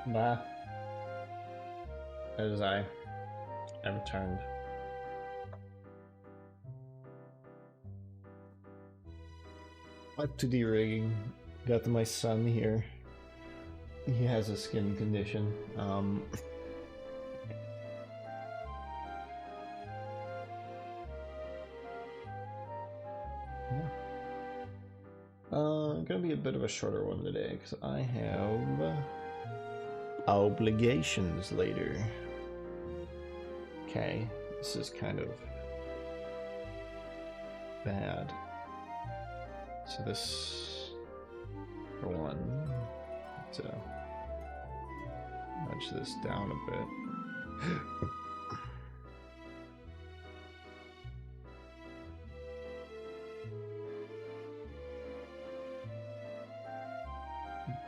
Bah, as I returned. Live2d rigging. Got my son here. He has a skin condition. Yeah. Gonna be a bit of a shorter one today because I have obligations later. Okay, this is kind of bad. So this, for one, let's nudge this down a bit.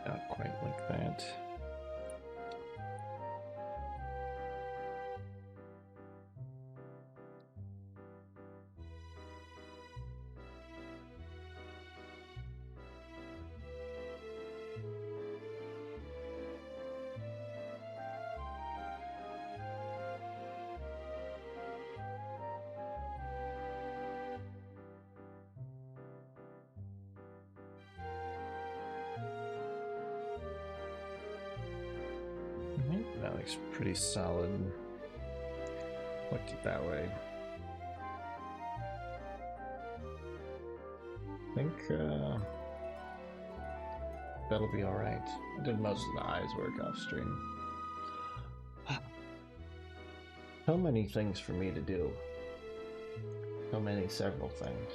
Not quite like that. That looks pretty solid. Looked it that way. I think that'll be alright. I did most of the eyes work off stream. So many things for me to do. So many, several things.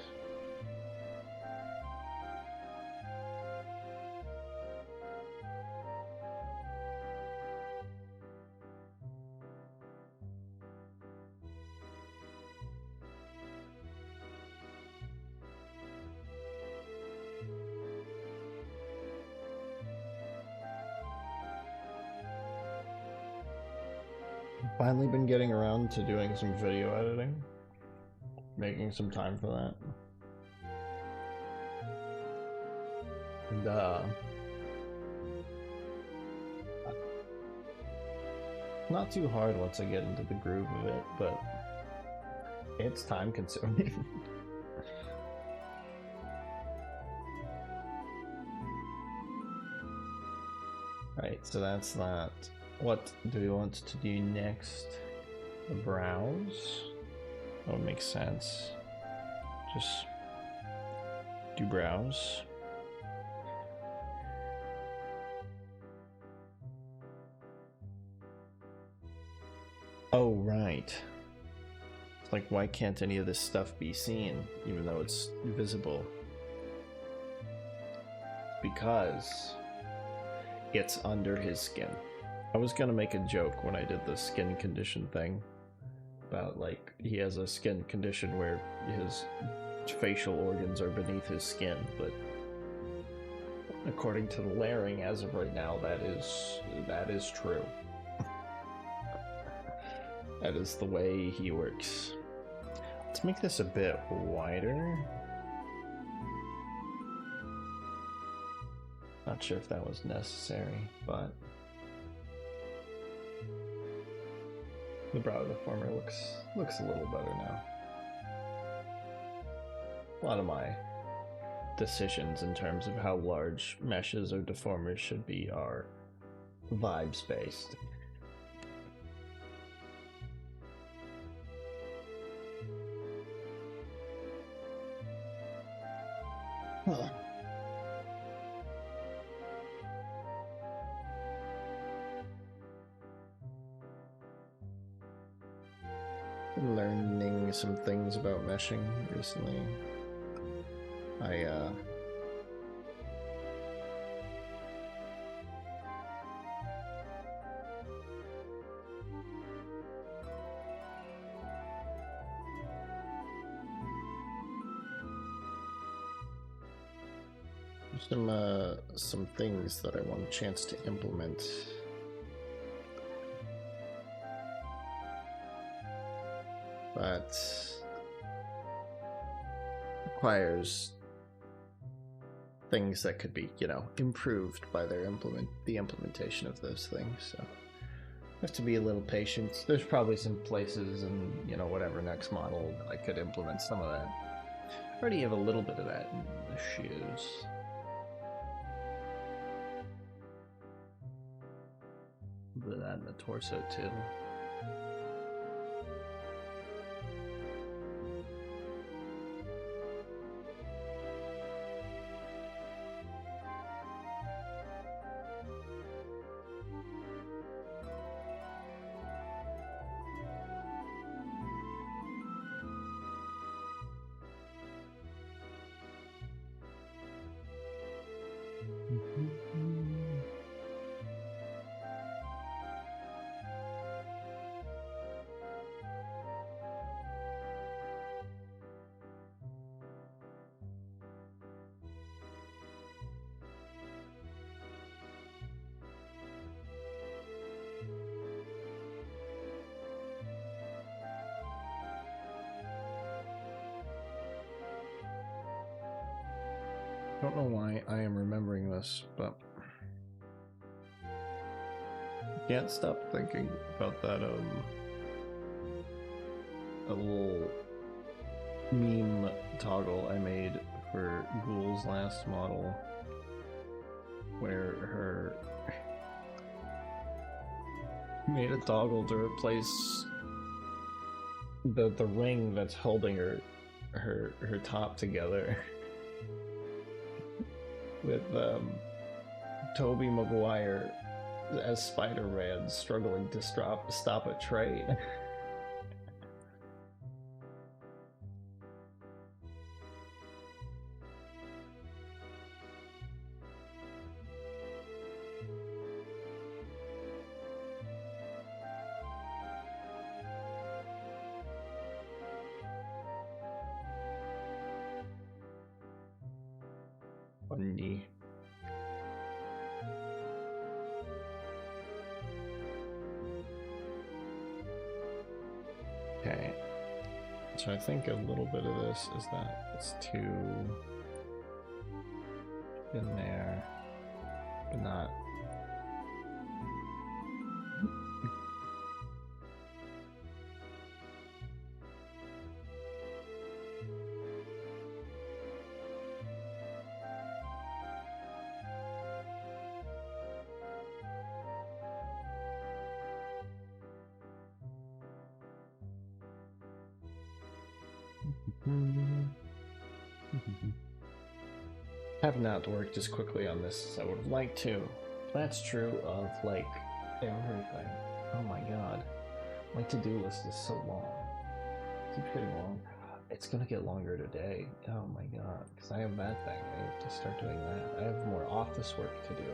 Finally been getting around to doing some video editing. Making some time for that. And not too hard once I get into the groove of it, but it's time consuming. Right, so that's that. What do we want to do next? The brows? That would make sense. Just do brows. Oh, right. It's like, why can't any of this stuff be seen, even though it's visible? Because it's under his skin. I was gonna make a joke when I did the skin condition thing about, like, he has a skin condition where his facial organs are beneath his skin, but according to the layering as of right now, that is true. That is the way he works. Let's make this a bit wider. Not sure if that was necessary, but the brow deformer looks a little better now. A lot of my decisions in terms of how large meshes or deformers should be are vibes based. Huh. Been learning some things about meshing recently. Some things that I want a chance to implement. But requires things that could be, you know, improved by the implementation of those things. So have to be a little patient. There's probably some places in, you know, whatever next model that I could implement some of that. I already have a little bit of that in the shoes. A bit of that in the torso too. I don't know why I am remembering this, but I can't stop thinking about that a little meme toggle I made for Ghoul's last model, where her made a toggle to replace the ring that's holding her top together with Tobey Maguire as Spider-Man struggling to stop a train. Funny. Okay, so I think a little bit of this is that it's too in there, but not. Have not worked as quickly on this as I would have liked to. That's true of like everything. Oh my god. My to-do list is so long. It keeps getting longer. It's gonna get longer today. Oh my god. Because I have that thing. I have to start doing that. I have more office work to do.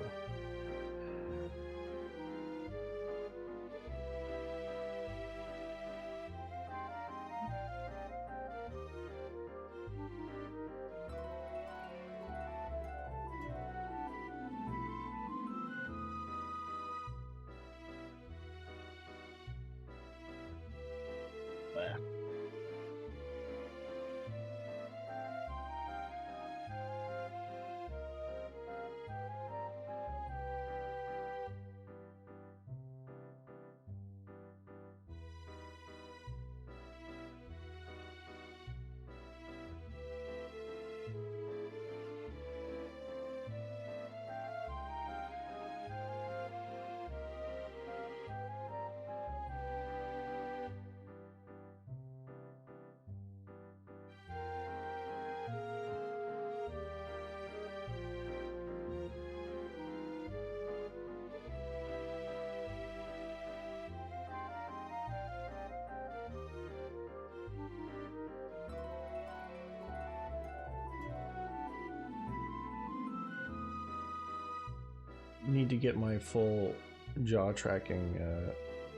Need to get my full jaw tracking,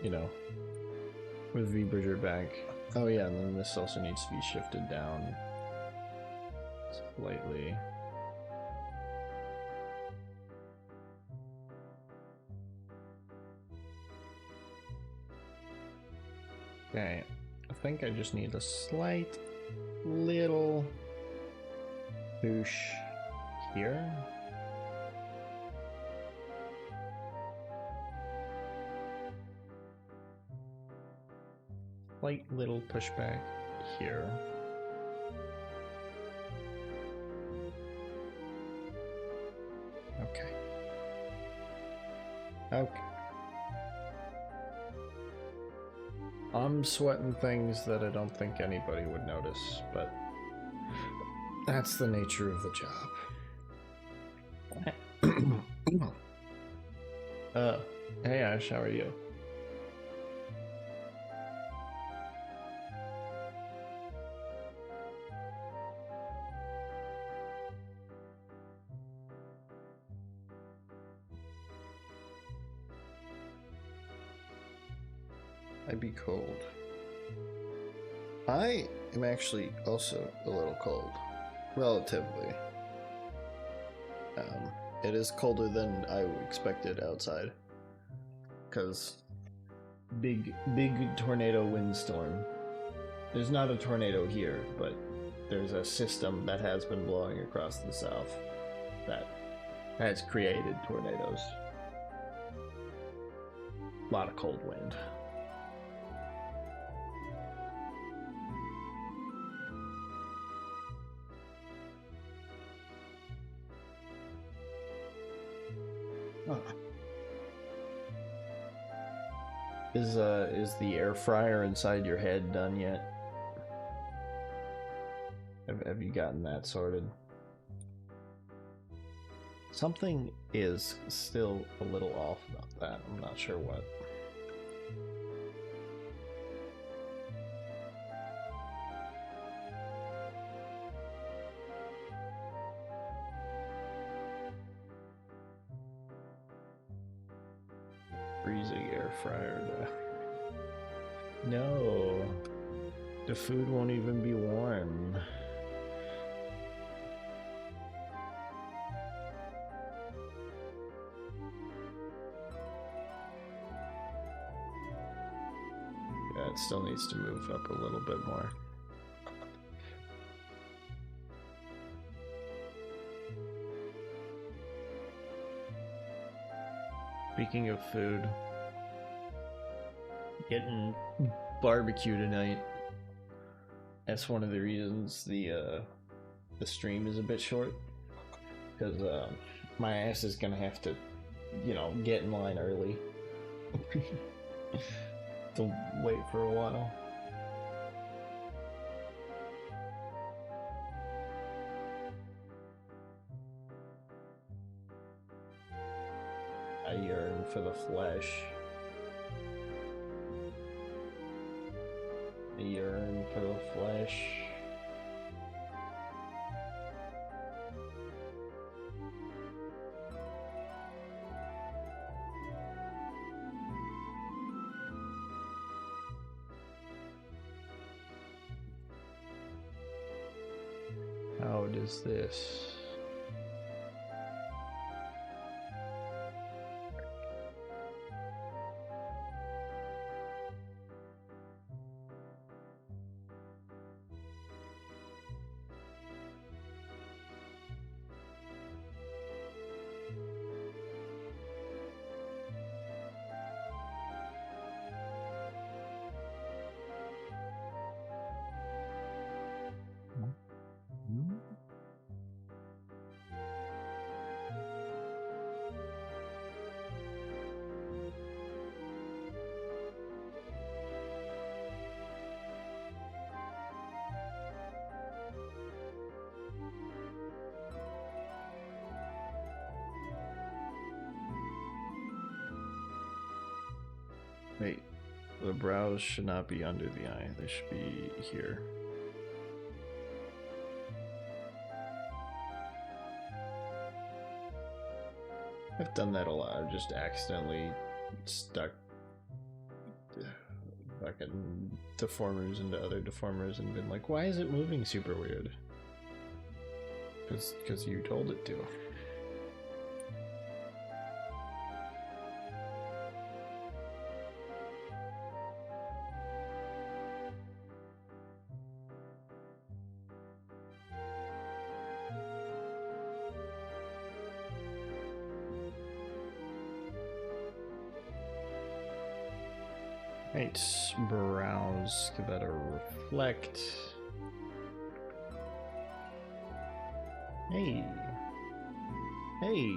you know, with V-Bridger back. Oh yeah, and then this also needs to be shifted down slightly. Okay, I think I just need a slight little push here. Slight little pushback here. Okay. Okay. I'm sweating things that I don't think anybody would notice, but that's the nature of the job. Hey Ash, how are you? I'd be cold. I am actually also a little cold, relatively. It is colder than I expected outside, because big tornado windstorm. There's not a tornado here, but there's a system that has been blowing across the south that has created tornadoes. A lot of cold wind. Is the air fryer inside your head done yet? Have you gotten that sorted? Something is still a little off about that. I'm not sure what. Freezing air fryer. No, the food won't even be warm. Yeah, it still needs to move up a little bit more. Speaking of food, getting barbecue tonight. That's one of the reasons the stream is a bit short, because my ass is gonna have to, you know, get in line early. Don't wait for a while. I yearn for the flesh. I yearn for the flesh. How does this? Wait, the brows should not be under the eye. They should be here. I've done that a lot. I've just accidentally stuck fucking deformers into other deformers and been like, why is it moving super weird? Because you told it to. Right, browse, give that a reflect. Hey. Hey.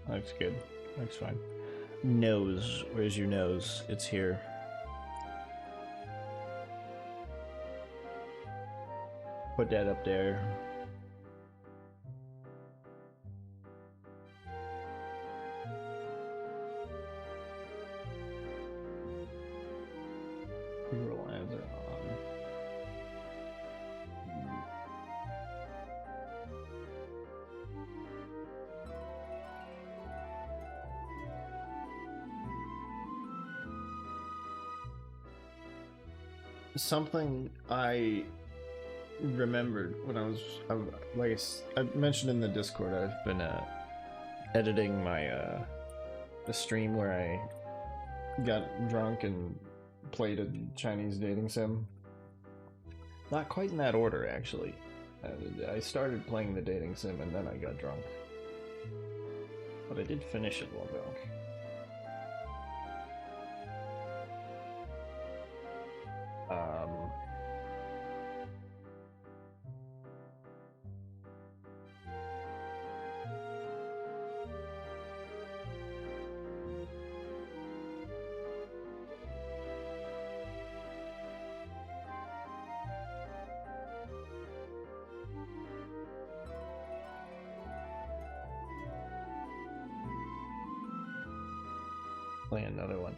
Looks good. Looks fine. Nose. Where's your nose? It's here. Put that up there. Roll ads are on. Something I remembered when like I mentioned in the Discord, I've been editing my the stream where I got drunk and played a Chinese dating sim. Not quite in that order, actually. I started playing the dating sim and then I got drunk. But I did finish it while drunk. Play another one.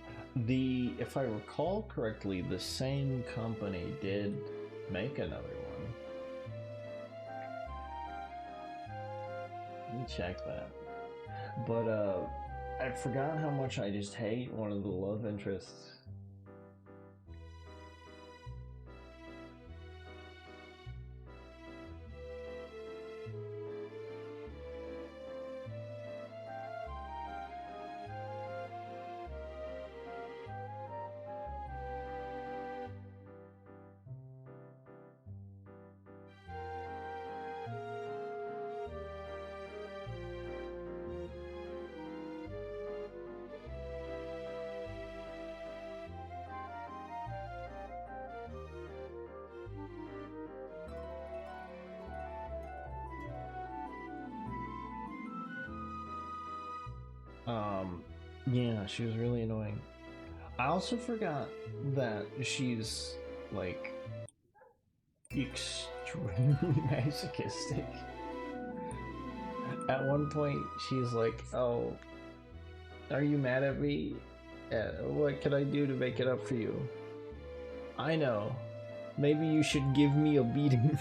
If I recall correctly, the same company did make another one. Let me check that. But I forgot how much I just hate one of the love interests. Yeah, she was really annoying. I also forgot that she's like extremely masochistic. At one point, she's like, "Oh, are you mad at me? What can I do to make it up for you?" I know. Maybe you should give me a beating.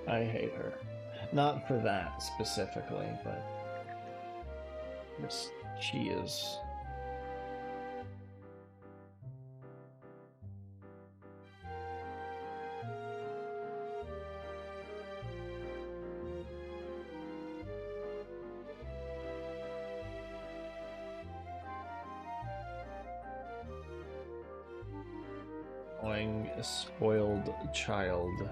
I hate her. Not for that specifically, but she is. spoiled child.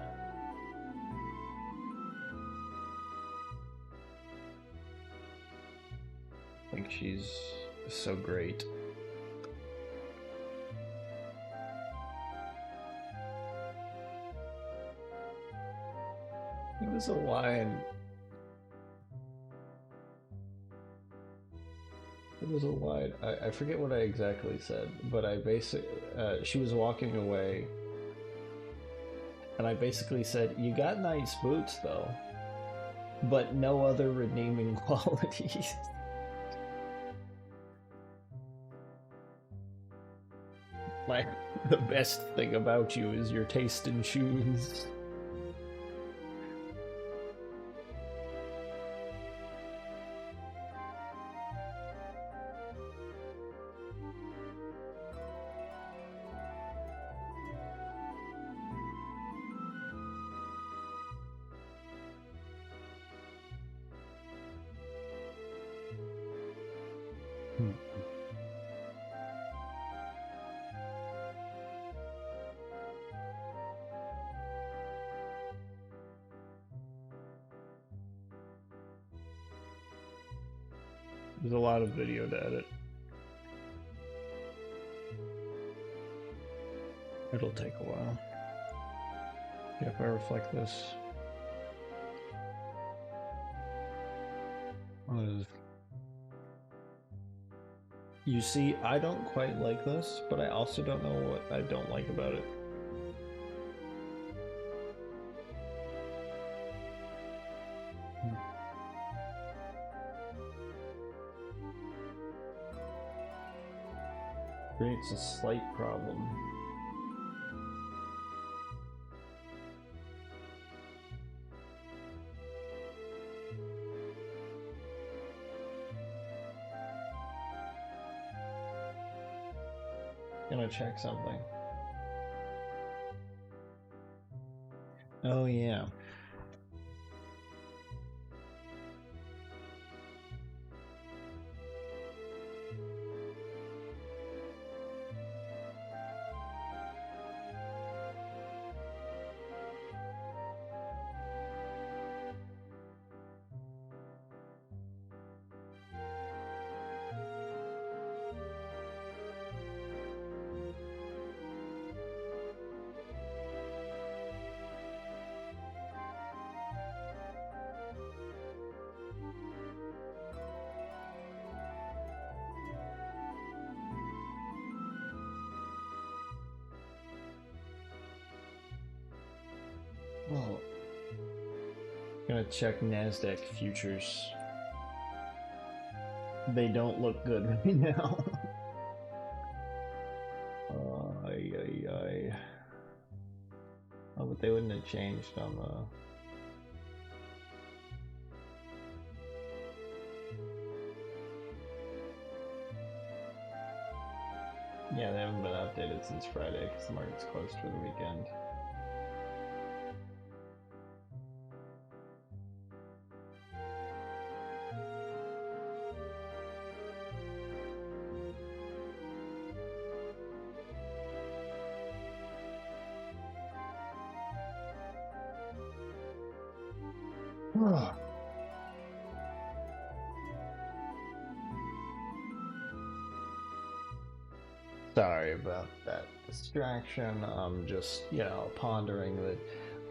I think she's so great. It was a line. It was a line. I forget what I exactly said, but I basically she was walking away, and I basically said, "You got nice boots, though, but no other redeeming qualities." Like, the best thing about you is your taste in shoes. There's a lot of video to edit. It'll take a while. Yeah, if I reflect this. You see, I don't quite like this, but I also don't know what I don't like about it. Creates a slight problem. Gonna check something. Oh yeah. Well, gonna check NASDAQ futures. They don't look good right now. Ay. Oh, but they wouldn't have changed on the... Yeah, they haven't been updated since Friday because the market's closed for the weekend. Sorry about that distraction. I'm just, you know, pondering the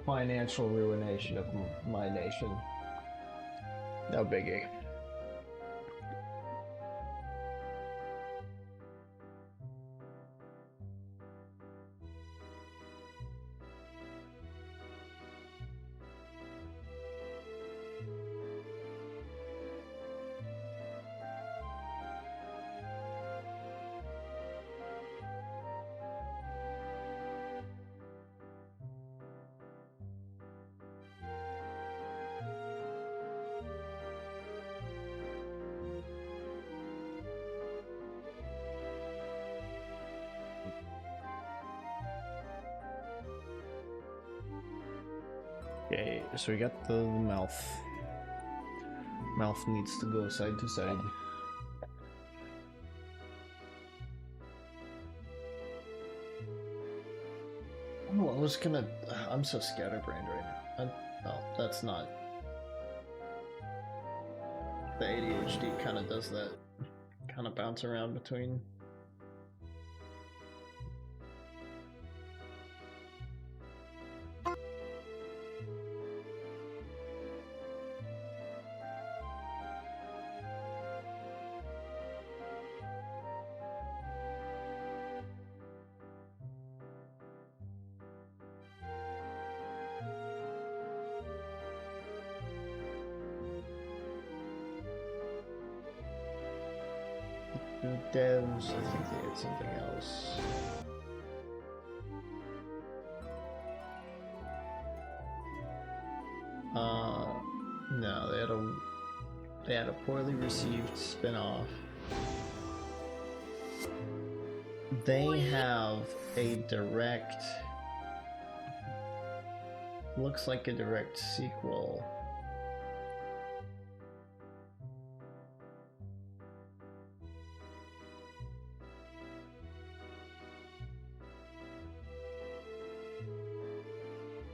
financial ruination of my nation. No biggie. Okay, so we got the mouth. Mouth needs to go side to side. Oh, I was gonna. I'm so scatterbrained right now. Oh, that's not. The ADHD kind of does that. Kind of bounce around between. Devs, I think they had something else. No, they had a poorly received spin-off. They have a direct, looks like a direct sequel.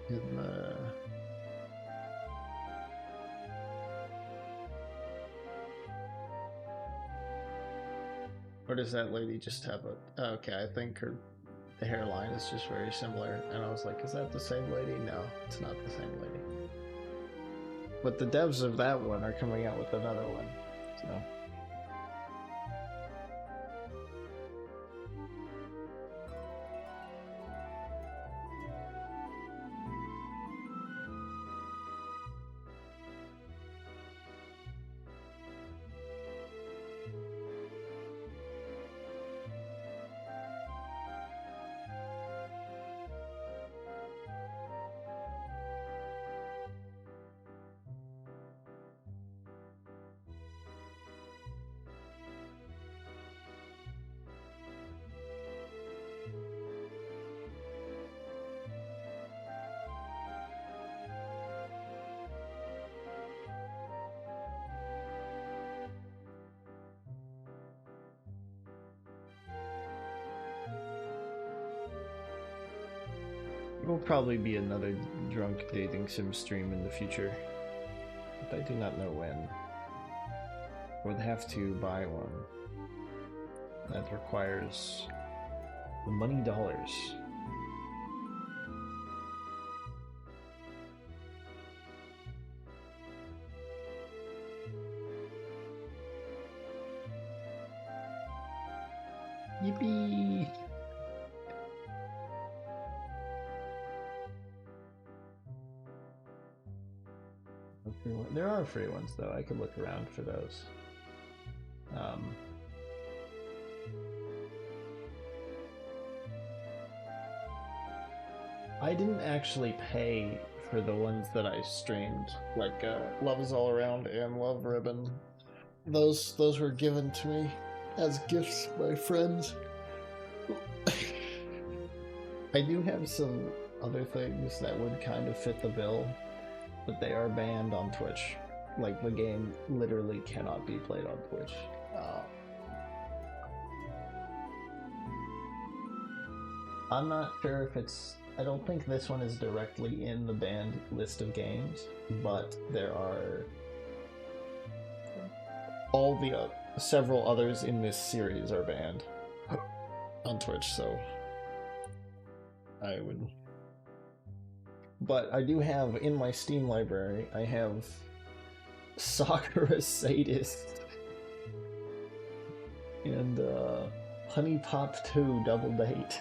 In the or does that lady just have a... Okay, I think the hairline is just very similar, and I was like, is that the same lady? No, it's not the same lady. But the devs of that one are coming out with another one, so... Will probably be another drunk dating sim stream in the future, but I do not know when. I would have to buy one. That requires the money dollars. Yippee! There are free ones though. I could look around for those. I didn't actually pay for the ones that I streamed, like Love Is All Around and Love Ribbon. Those were given to me as gifts by friends. I do have some other things that would kind of fit the bill, but they are banned on Twitch. Like, the game literally cannot be played on Twitch. I'm not sure if it's... I don't think this one is directly in the banned list of games, but there are all the several others in this series are banned on Twitch, so I would... But I do have, in my Steam library, I have Sakura Sadist and Honey Pop 2 Double Date.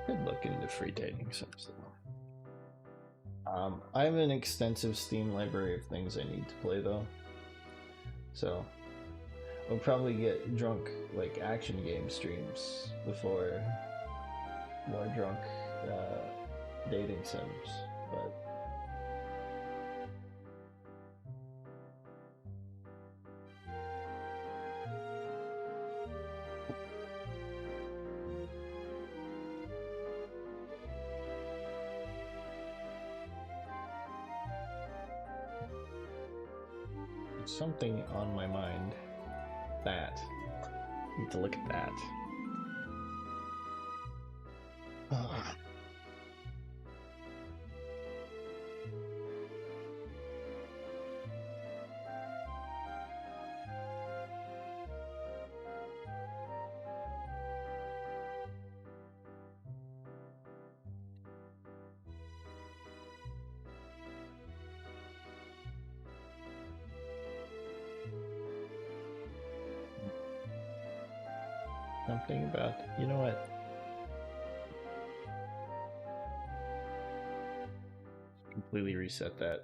Could look into free dating sites though. I have an extensive Steam library of things I need to play though, so I'll probably get drunk like action game streams before more drunk dating sims, but there's something on my mind. That. Need to look at that. Something about, you know what? Completely reset that.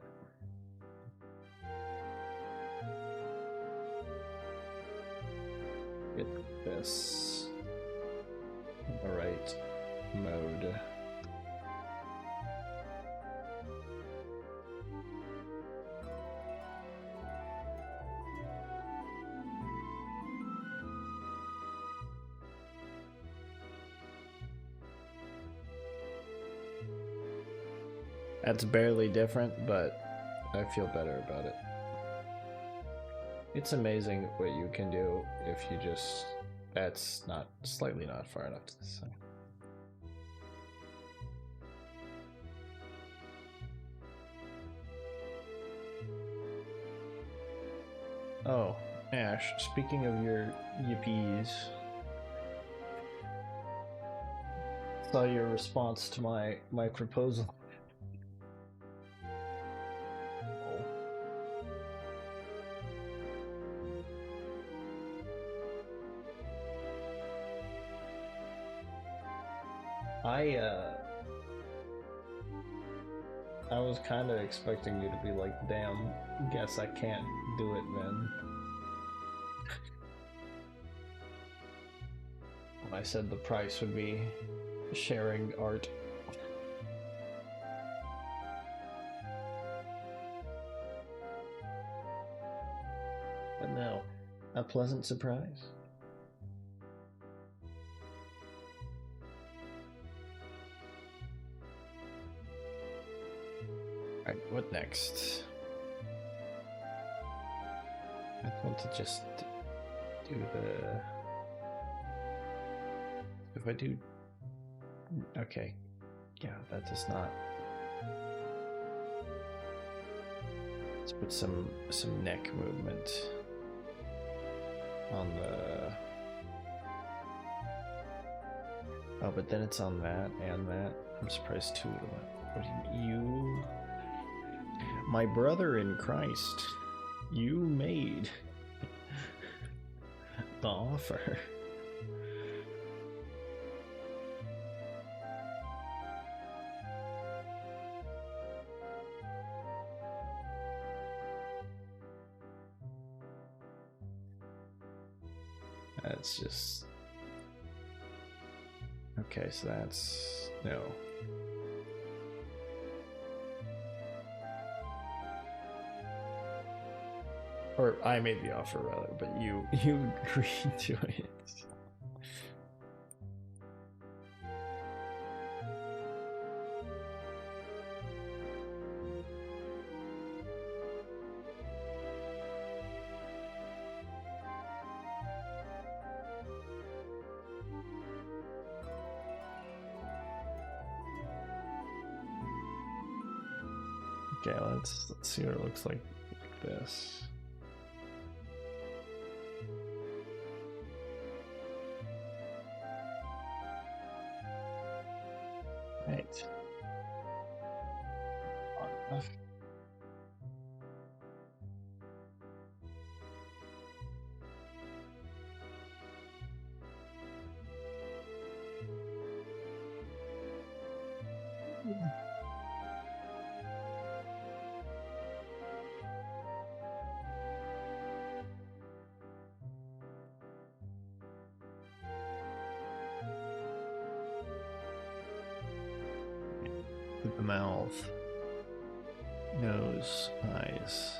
Get this in the right mode. That's barely different, but I feel better about it. It's amazing what you can do if you just... That's not slightly not far enough to the side. Oh, Ash, speaking of your yippies, saw your response to my proposal. I was kind of expecting you to be like, damn, guess I can't do it then. When I said the price would be sharing art. But no, a pleasant surprise. Alright, what next? I want to just do the... If I do... Okay. Yeah, that does not... Let's put some neck movement on the... Oh, but then it's on that and that. I'm surprised two of them. What do you... My brother in Christ, you made the offer. That's just... Okay, so that's... No. Or I made the offer rather, but you agreed to it. Okay, let's see what it looks like this. Right. the mouth, nose, eyes.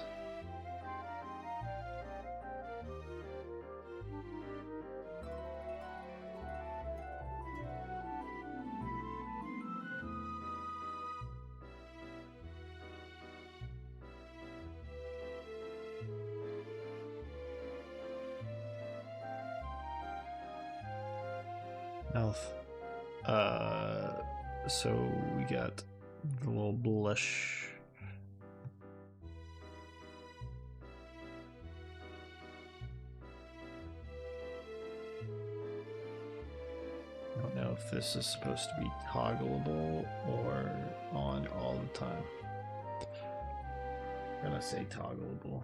Mouth. So we got the little blush. I don't know if this is supposed to be toggleable or on all the time. I'm gonna say toggleable.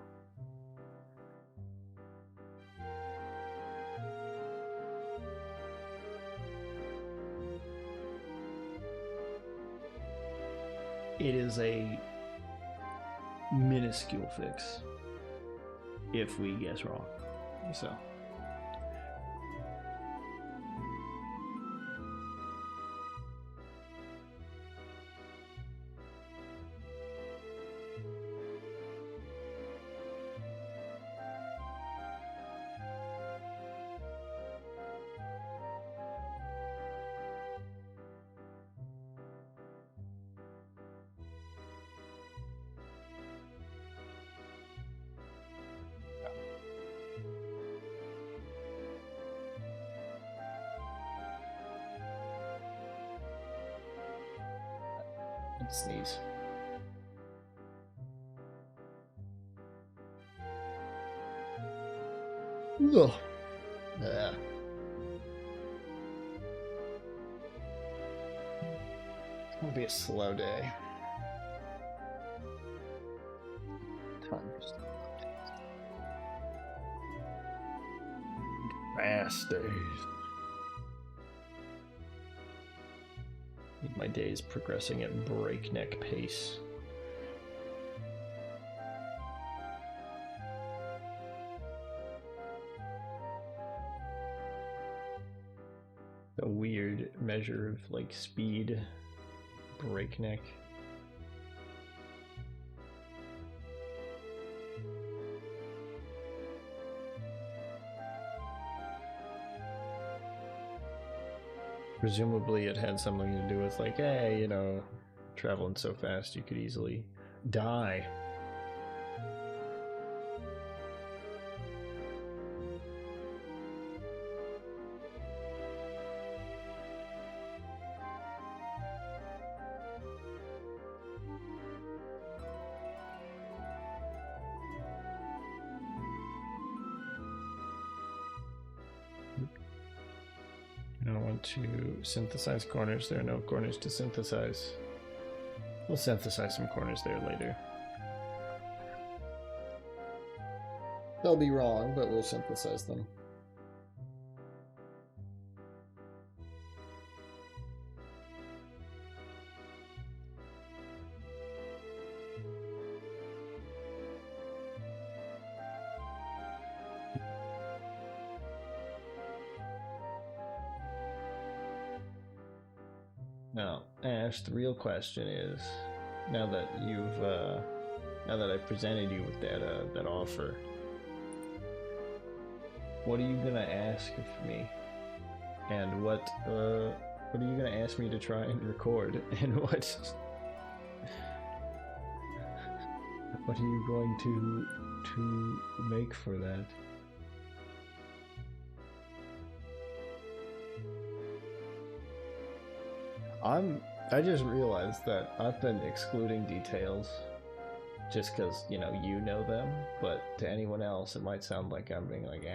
It is a minuscule fix if we guess wrong. So sneeze. Ugh. Yeah. It'll be a slow day. Time for some updates. Fast days. My day is progressing at breakneck pace. A weird measure of like speed, breakneck. Presumably it had something to do with like, hey, you know, traveling so fast you could easily die. I want to synthesize corners. There are no corners to synthesize. We'll synthesize some corners there later. They'll be wrong, but we'll synthesize them. Now, Ash, the real question is, now that I've presented you with that offer, what are you gonna ask of me? And what are you gonna ask me to try and record? And what are you going to make for that? I just realized that I've been excluding details just because, you know them, but to anyone else it might sound like I'm being like,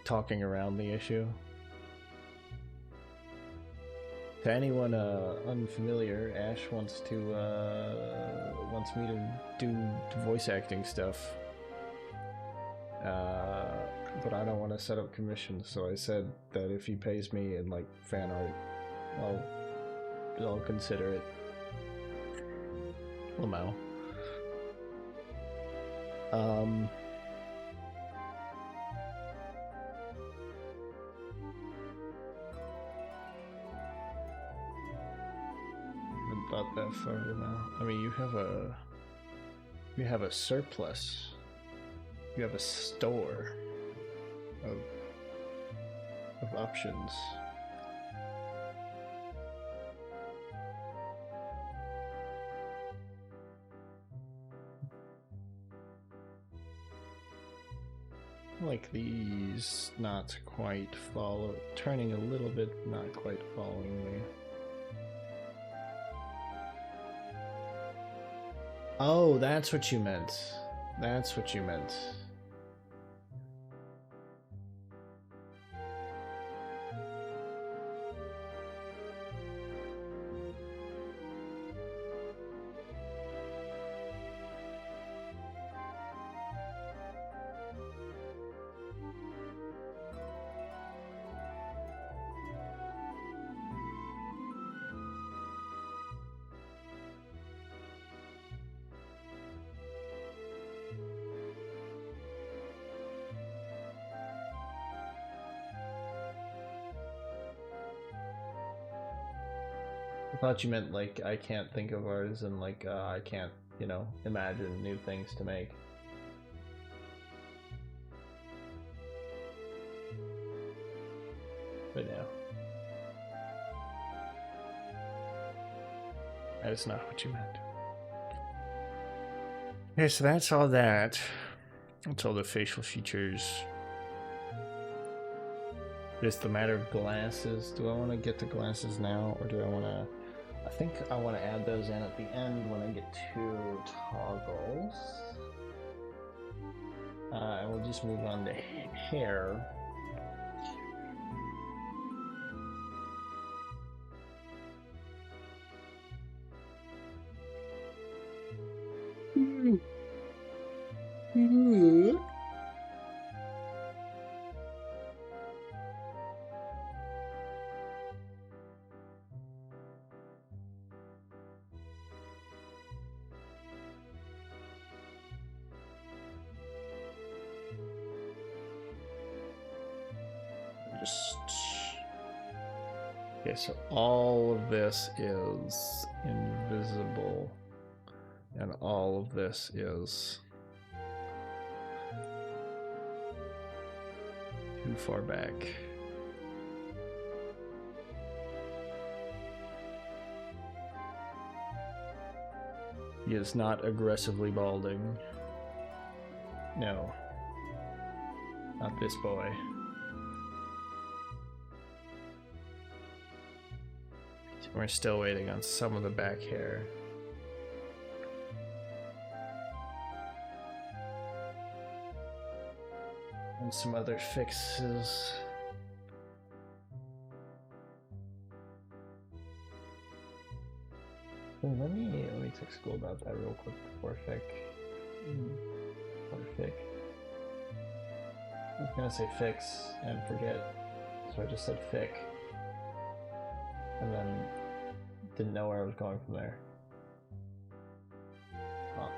talking around the issue. To anyone unfamiliar, Ash wants me to do voice acting stuff. But I don't want to set up commissions, so I said that if he pays me in like fan art, I'll consider it. Lamau. about that further now. I mean, you have a surplus. You have a store of options. Like these not quite turning a little bit, not quite following me. Oh, that's what you meant. That's what you meant. I thought you meant like I can't think of ours and like I can't, you know, imagine new things to make. But no. That is not what you meant. Okay, so that's all that. That's all the facial features. Just the matter of glasses. Do I want to get the glasses now, or do I want to... I think I want to add those in at the end when I get to toggles. And we'll just move on to hair. Okay, so all of this is invisible, and all of this is too far back. He is not aggressively balding. No, not this boy. We're still waiting on some of the back hair. And some other fixes. Let me text school about that real quick before fic. Or fic. I was gonna say fix and forget, so I just said fic. And then didn't know where I was going from there. Oh.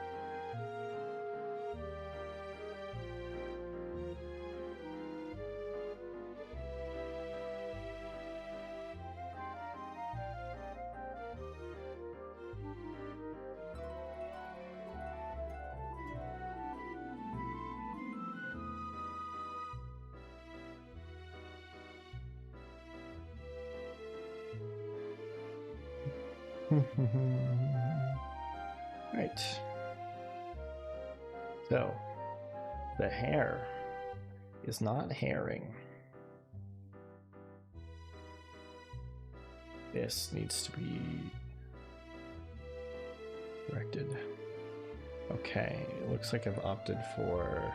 Right. So, the hair is not herring. This needs to be corrected. Okay, it looks like I've opted for...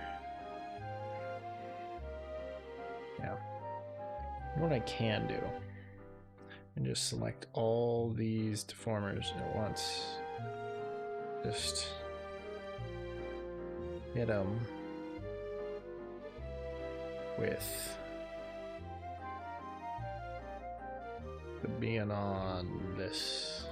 Yeah. What I can do, and just select all these deformers at once. Just hit them with the being on this.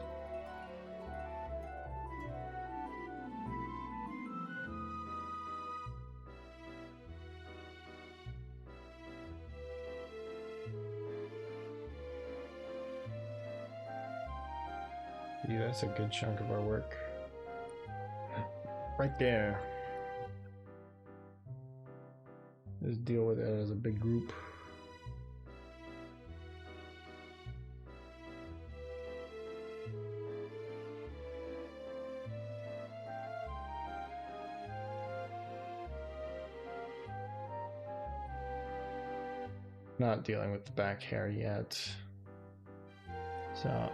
see, that's a good chunk of our work. Right there. Let's deal with it as a big group. Not dealing with the back hair yet. So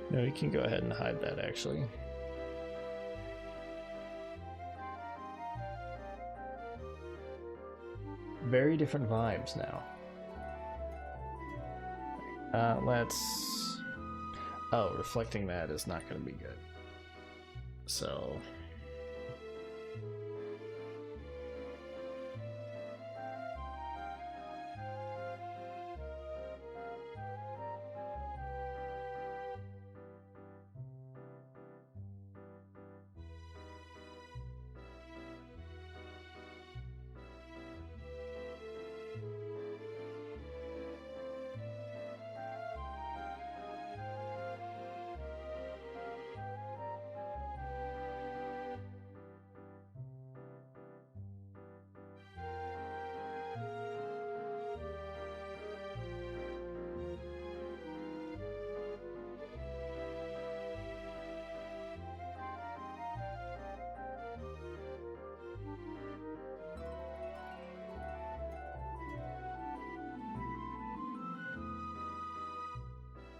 no, you can go ahead and hide that actually. Very different vibes now. Oh, reflecting that is not going to be good. So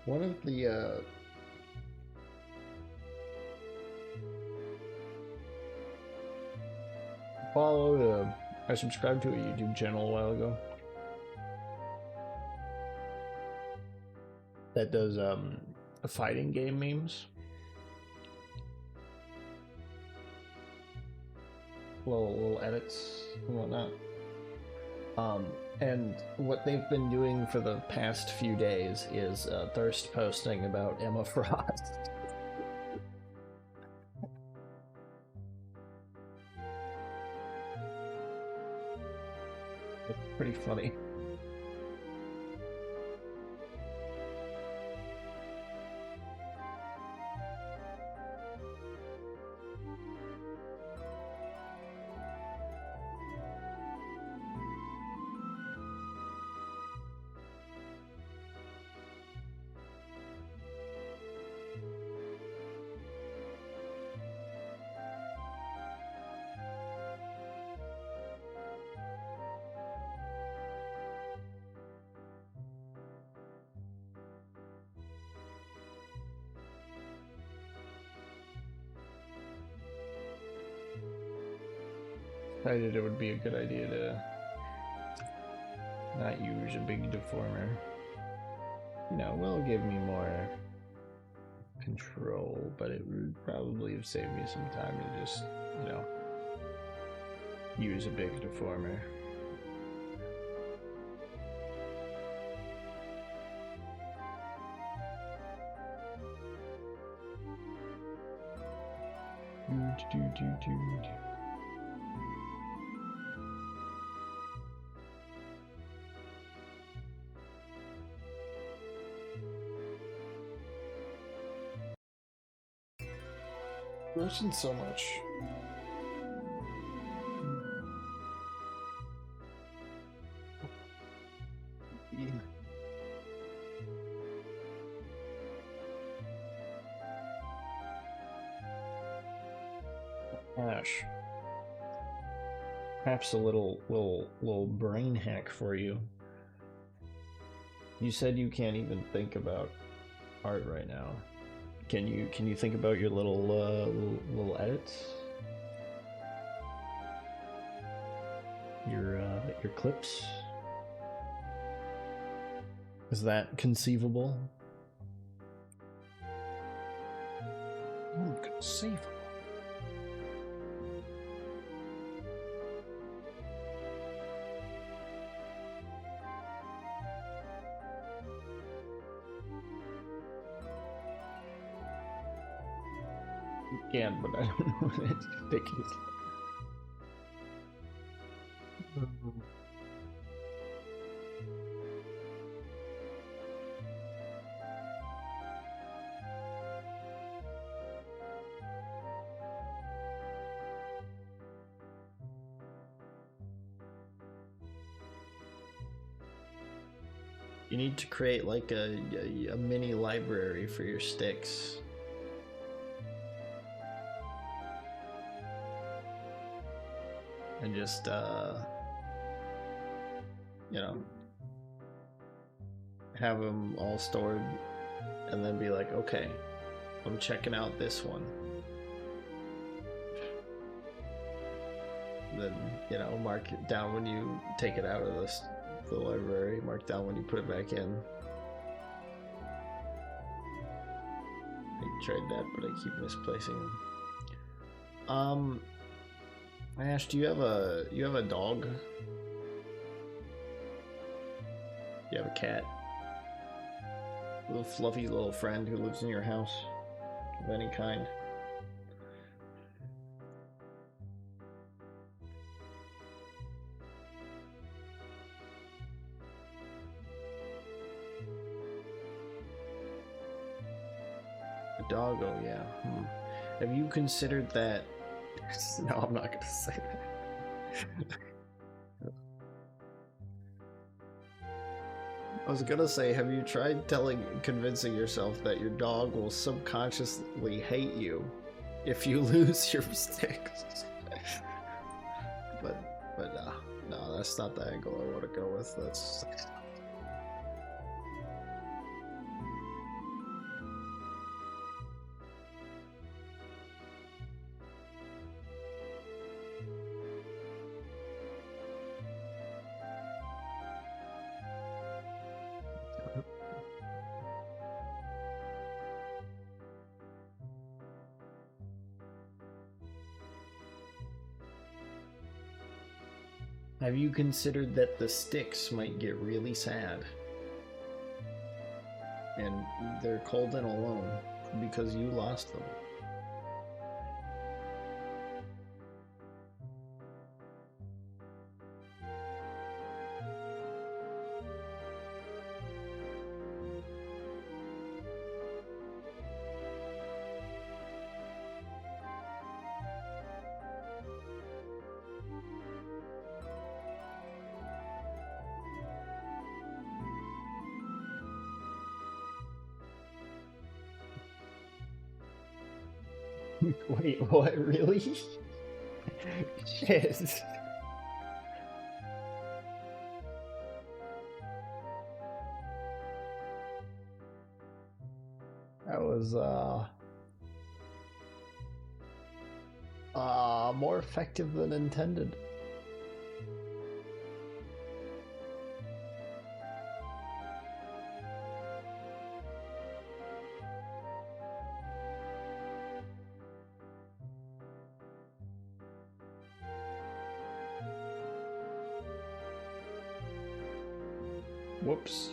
one of the I subscribed to a YouTube channel a while ago that does fighting game memes. Little edits and whatnot. And what they've been doing for the past few days is thirst posting about Emma Frost. It's pretty funny. Decided it would be a good idea to not use a big deformer. You know, will give me more control, but it would probably have saved me some time to just, you know, use a big deformer. Russian so much. Ash. Perhaps a little brain hack for you. You said you can't even think about art right now. Can you think about your little edits? Your clips? Is that conceivable? Conceivable. You can, but I don't know what it's ridiculous. You need to create like a mini library for your sticks. And just, you know, have them all stored and then be like, okay, I'm checking out this one. Then, you know, mark it down when you take it out of the library, mark down when you put it back in. I tried that, but I keep misplacing them. Ash, do you have a dog? You have a cat? A little fluffy little friend who lives in your house of any kind? A dog, oh yeah. Have you considered that? No, I'm not gonna say that. I was gonna say, have you tried convincing yourself that your dog will subconsciously hate you if you lose your sticks? but no, that's not the angle I want to go with. That's. Have you considered that the sticks might get really sad? And they're cold and alone because you lost them. Wait, what? Really? Shit. That was, more effective than intended. Whoops.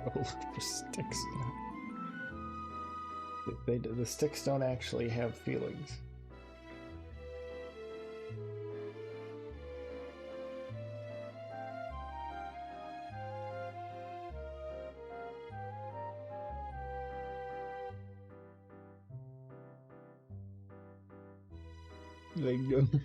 Oh, the sticks. The sticks don't actually have feelings. There you go.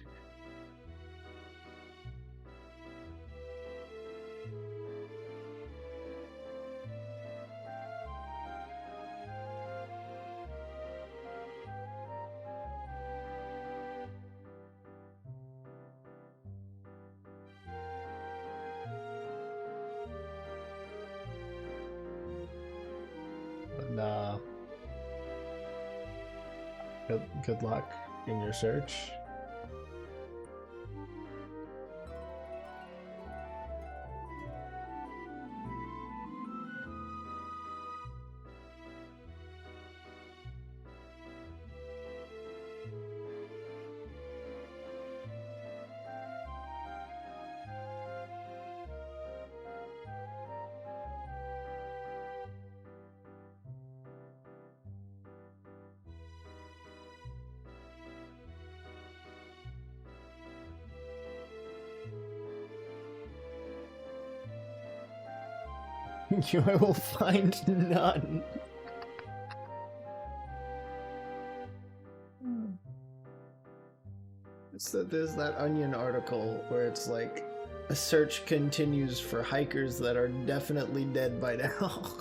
And, good luck in your search. I will find none. So there's that Onion article where it's like, a search continues for hikers that are definitely dead by now.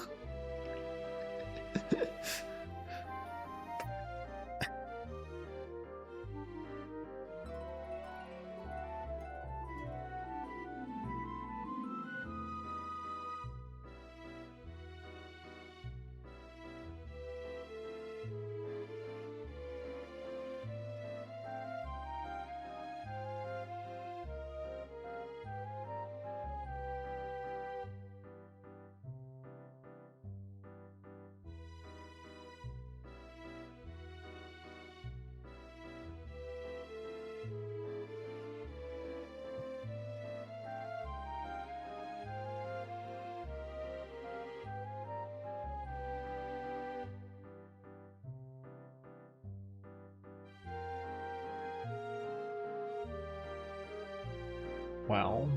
Well,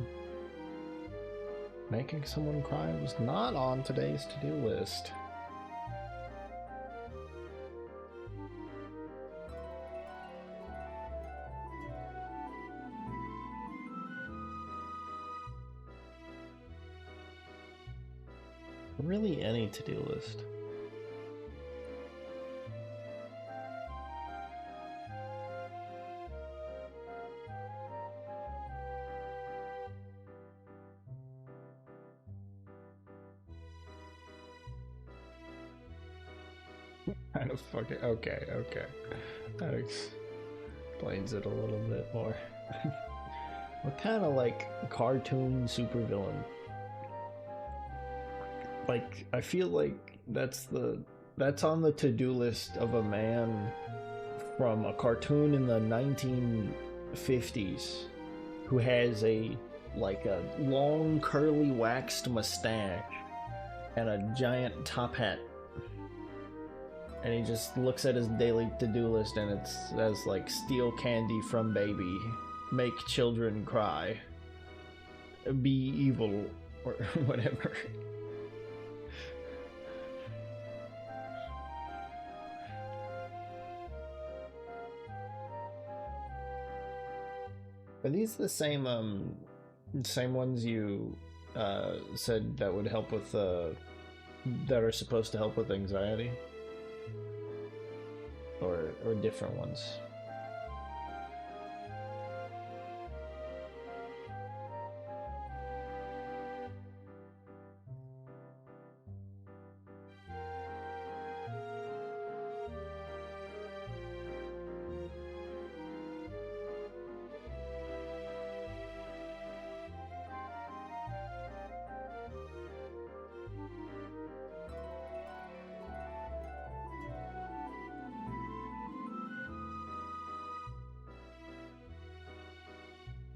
making someone cry was not on today's to-do list. Really, any to-do list. Kind of fucking okay. That explains it a little bit more. What kind of like cartoon supervillain? Like, I feel like that's on the to-do list of a man from a cartoon in the 1950s who has a long curly waxed mustache and a giant top hat. And he just looks at his daily to-do list and it says like, steal candy from baby, make children cry, be evil, or whatever. Are these the same ones you said that would help with that are supposed to help with anxiety? Or different ones?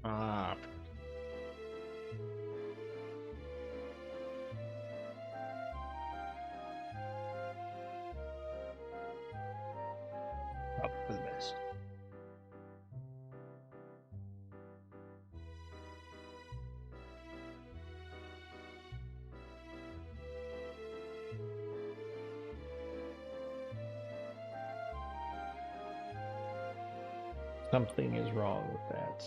Ah. Probably for the best. Something is wrong with that.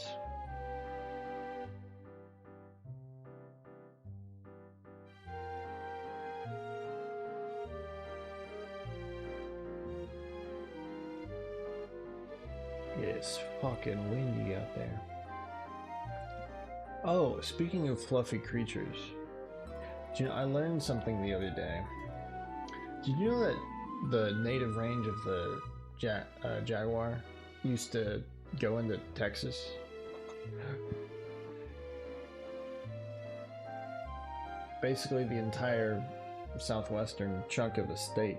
It's fucking windy out there. Oh, speaking of fluffy creatures, you know, I learned something the other day. Did you know that the native range of the jaguar used to go into Texas? Basically the entire southwestern chunk of the state.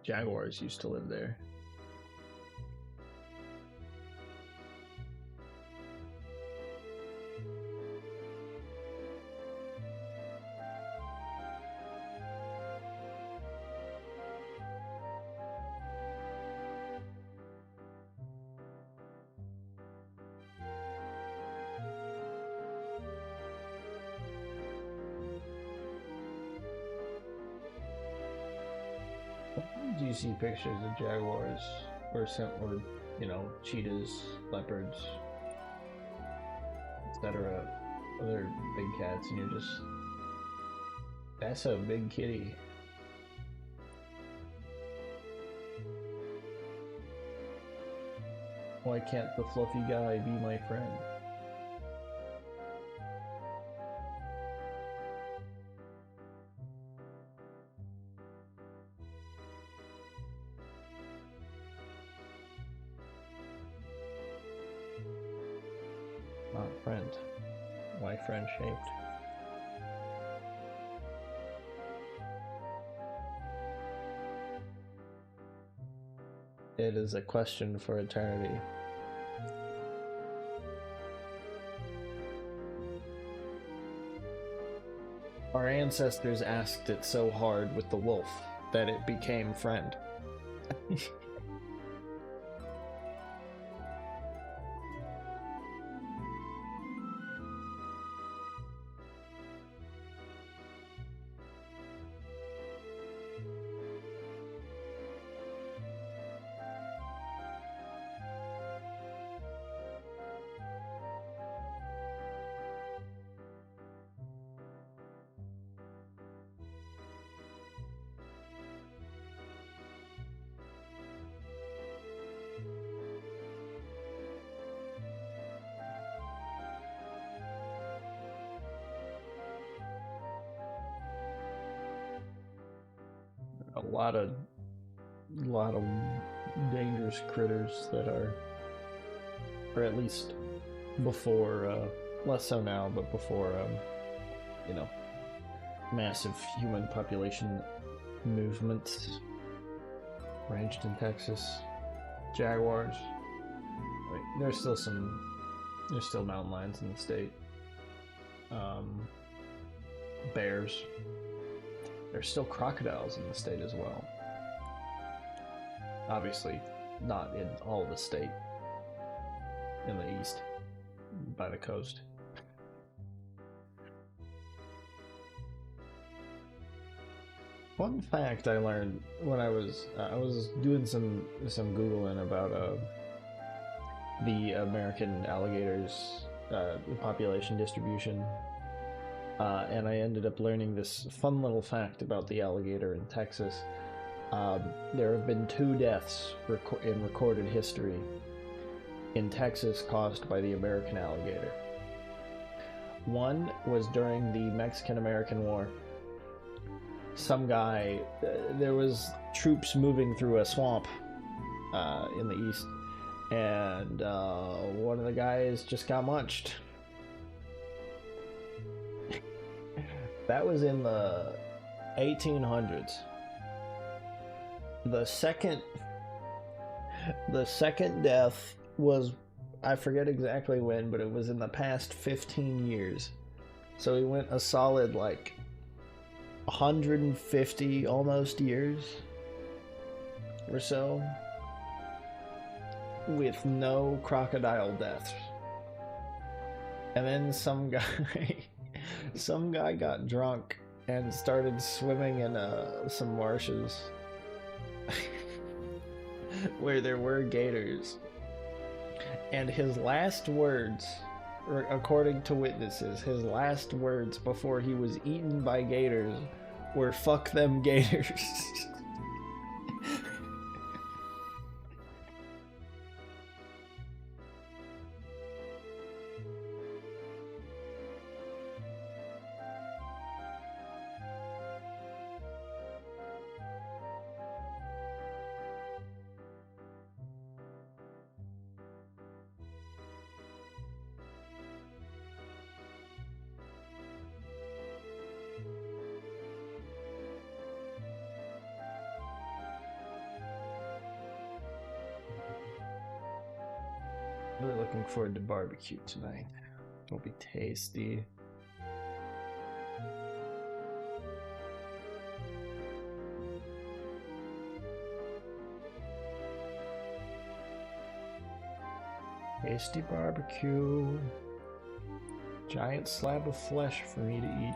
Jaguars used to live there. Do you see pictures of jaguars or you know, cheetahs, leopards, etc. Other big cats, and you're just, that's a big kitty. Why can't the fluffy guy be my friend? Not friend. Why friend shaped? It is a question for eternity. Our ancestors asked it so hard with the wolf that it became friend. A lot of dangerous critters that are, or at least before, less so now, but before, you know, massive human population movements ranged in Texas. Jaguars. Like, there's still mountain lions in the state. Bears. There's still crocodiles in the state as well. Obviously, not in all the state. In the east, by the coast. Fun fact I learned when I was doing some Googling about the American alligators, the population distribution. And I ended up learning this fun little fact about the alligator in Texas. There have been 2 deaths in recorded history in Texas caused by the American alligator. One was during the Mexican-American War. Some guy, there was troops moving through a swamp in the east, and one of the guys just got munched. That was in the 1800s. The second death was, I forget exactly when, but it was in the past 15 years. So he went a solid like 150 almost years or so with no crocodile deaths. And then some guy got drunk and started swimming in some marshes where there were gators. And his last words, according to witnesses, his last words before he was eaten by gators were "fuck them gators." Really looking forward to barbecue tonight. It'll be tasty. Tasty barbecue. Giant slab of flesh for me to eat.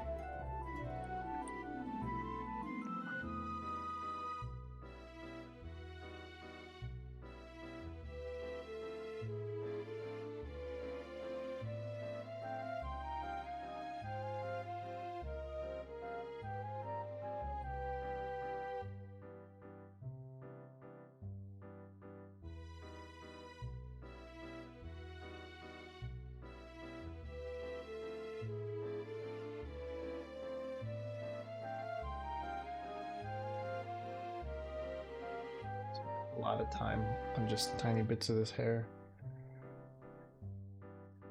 lot of time on just tiny bits of this hair.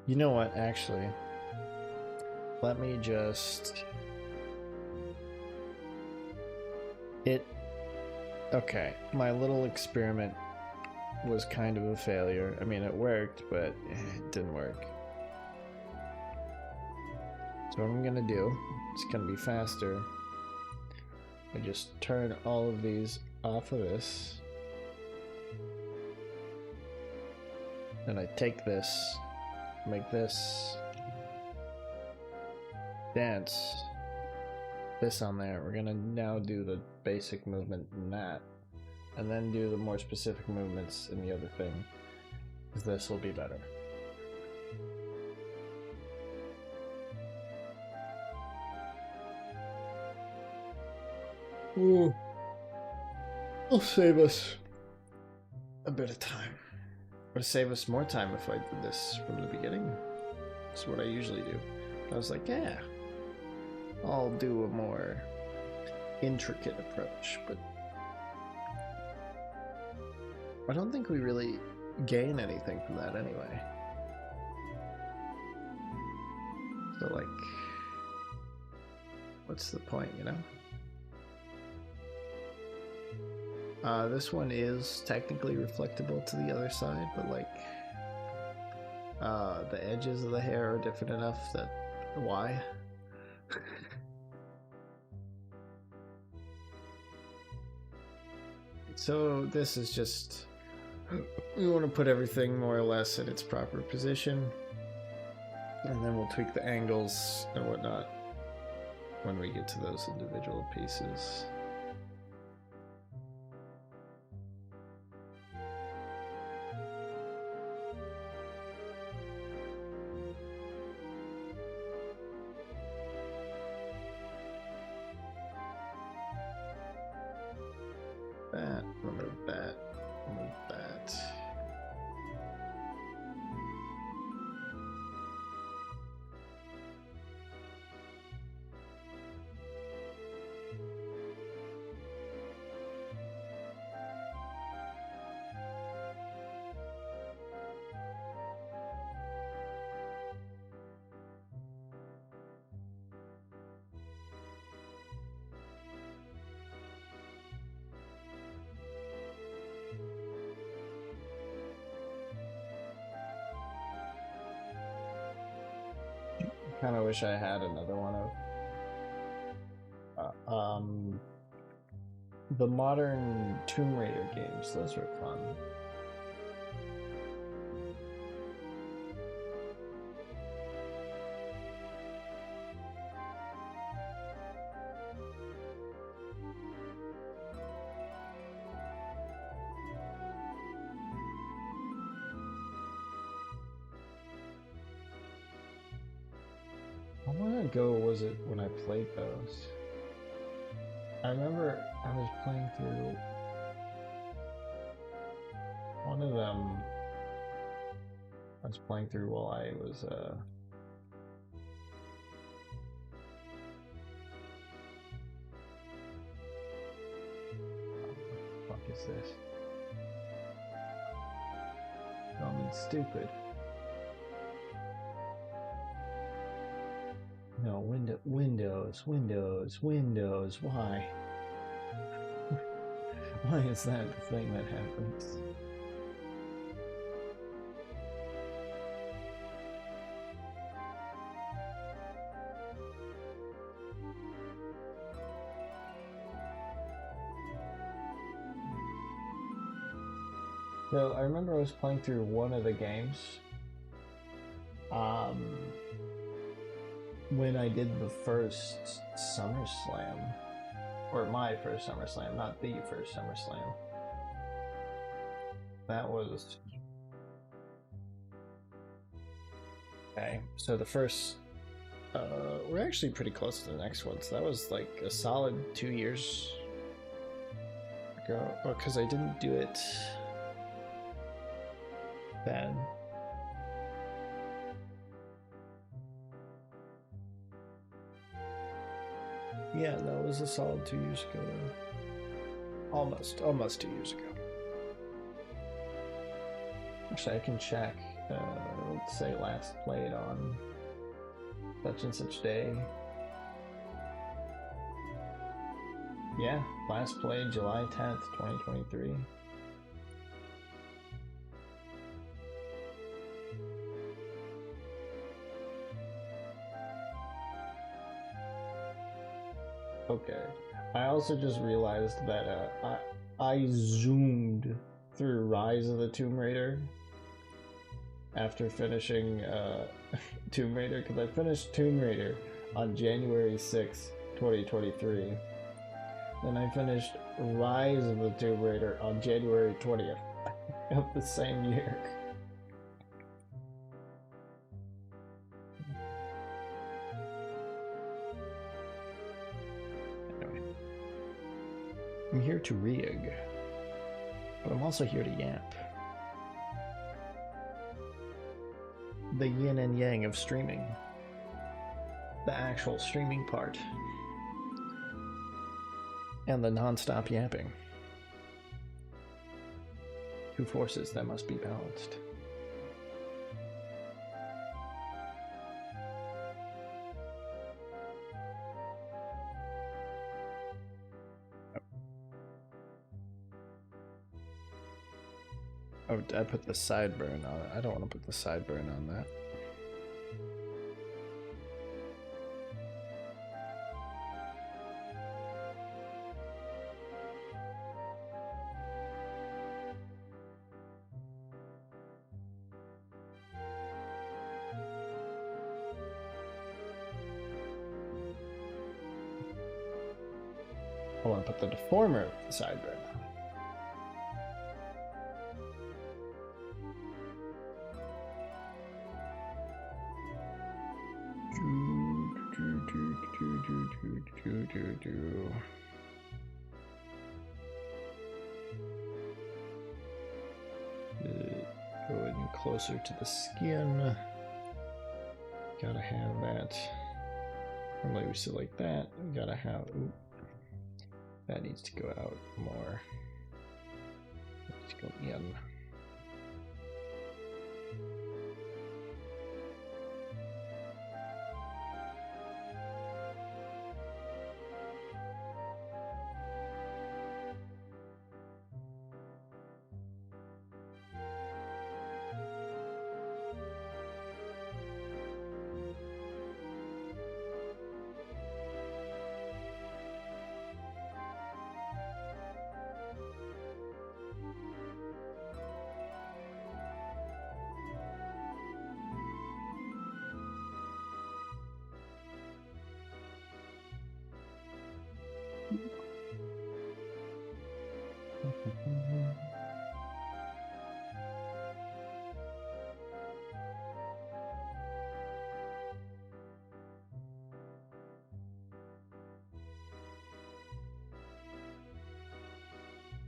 You know what, actually? Let me just... Okay, my little experiment was kind of a failure. I mean, it worked, but it didn't work. So what I'm gonna do, it's gonna be faster. I just turn all of these off of this. Then I take this, make this dance, this on there. We're gonna now do the basic movement in that, and then do the more specific movements in the other thing, because this will be better. Ooh. It'll save us a bit of time. It'll save us more time if I did this from the beginning. That's what I usually do. I was like, yeah, I'll do a more intricate approach, but I don't think we really gain anything from that anyway. So, like, what's the point, you know? This one is technically reflectable to the other side, but like, the edges of the hair are different enough that, why? So this is just, we want to put everything more or less in its proper position, and then we'll tweak the angles and whatnot when we get to those individual pieces. That, remove that, remove that. Kind of wish I had another one of the modern Tomb Raider games. Those were fun. How long ago was it when I played those? I remember I was playing through one of them. I was playing through while I was what the fuck is this? Dumb and stupid. No, Windows, why? Why is that the thing that happens? So, I remember I was playing through one of the games. When I did the first SummerSlam, or my first SummerSlam, not the first SummerSlam. That was... Okay, so the first... we're actually pretty close to the next one, so that was like a solid 2 years ago. Oh, because I didn't do it then. Yeah, that was a solid 2 years ago. Almost 2 years ago. Actually, I can check. Let's say last played on such and such day. Yeah, last played July 10th, 2023. Okay. I also just realized that I zoomed through Rise of the Tomb Raider after finishing Tomb Raider, because I finished Tomb Raider on January 6th, 2023. Then I finished Rise of the Tomb Raider on January 20th of the same year. Anyway. I'm here to rig, but I'm also here to yap. The yin and yang of streaming. The actual streaming part. And the non-stop yapping. Two forces that must be balanced. Oh, I put the sideburn on it. I don't want to put the sideburn on that. I want to put the deformer with the sideburn on. Going closer to the skin. Gotta have that. Normally we still like that. We gotta have. Ooh, that needs to go out more. Let's go in.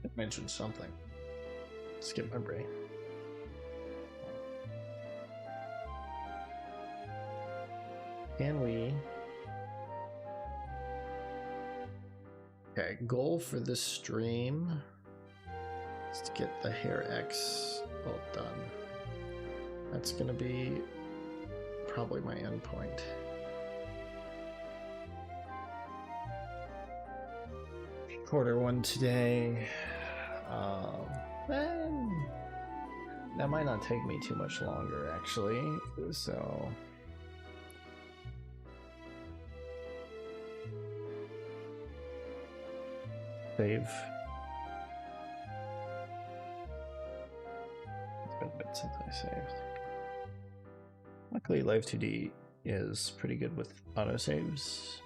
It mentioned something. Skip my brain. Can we? Okay, goal for this stream is to get the hair X all done. That's gonna be probably my endpoint. Quarter one today. That might not take me too much longer, actually. So. Save. It's been a bit since I saved. Luckily, Live2d is pretty good with autosaves.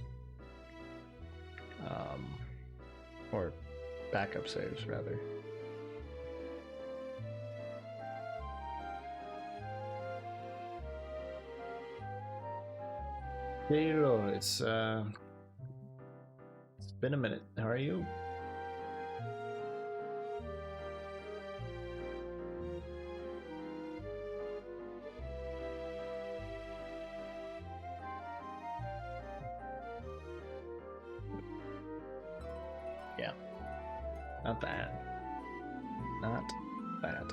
Or backup saves, rather. Hello, it's been a minute. How are you? Yeah. Not bad. Not bad.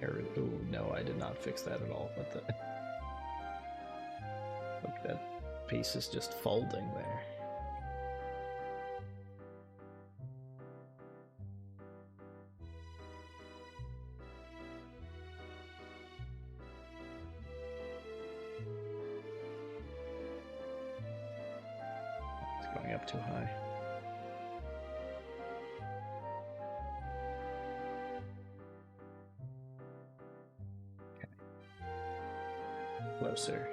hair. Oh no, I did not fix that at all. What the? Look, that piece is just folding there. It's going up too high. Closer.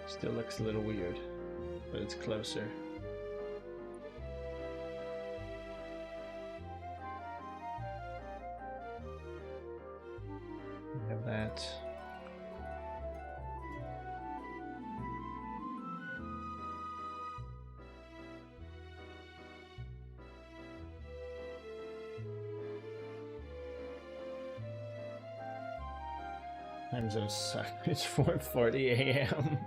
Still looks a little weird, but it's closer. We have that. Time zones suck. It's 4:40 a.m.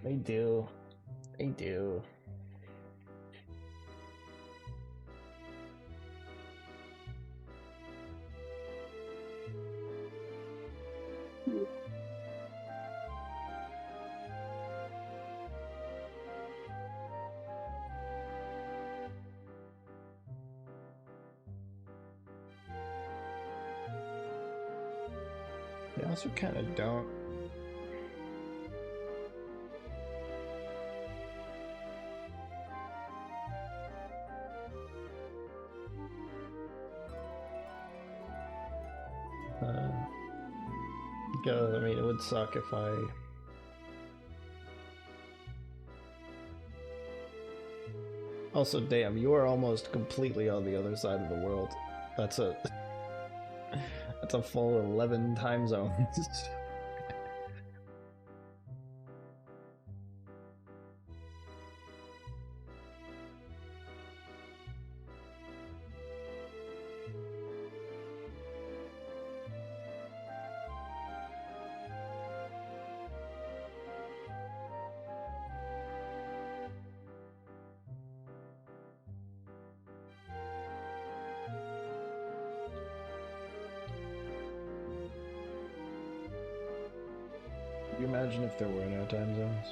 They do. They do. They also kind of don't. I mean, it would suck if I... Also, damn, you are almost completely on the other side of the world. That's a... That's a full 11 time zones. Could you imagine if there were no time zones?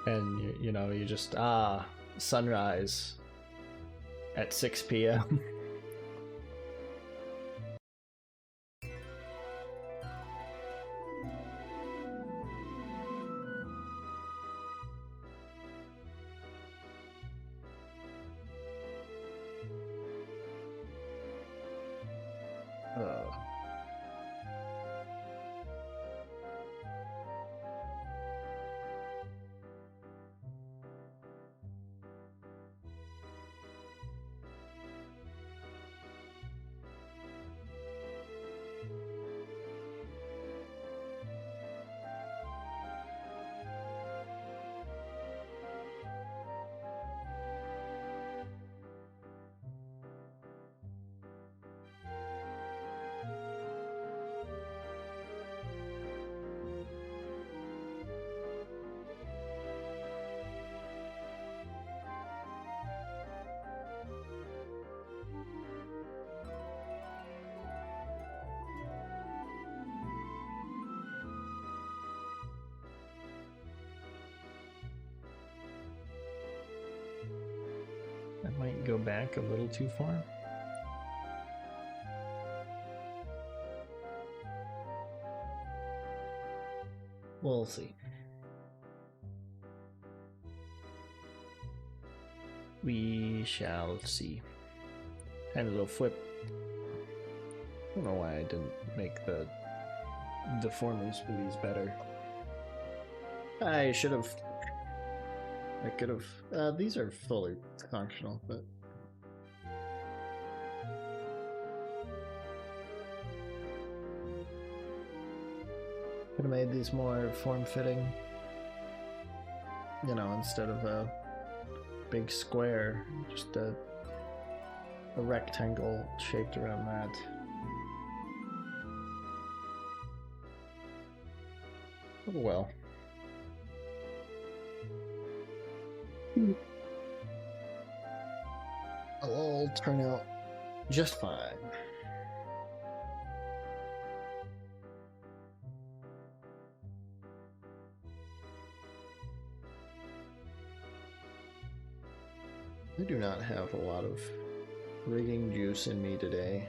And you know, you just sunrise at 6 p.m. That might go back a little too far. We'll see. We shall see. Tiny little flip. I don't know why I didn't make the deformers for these better. I should have. I could have. These are fully functional, but. Could have made these more form-fitting. You know, instead of a big square, just a rectangle shaped around that. Oh well. It'll all turn out just fine. I do not have a lot of rigging juice in me today.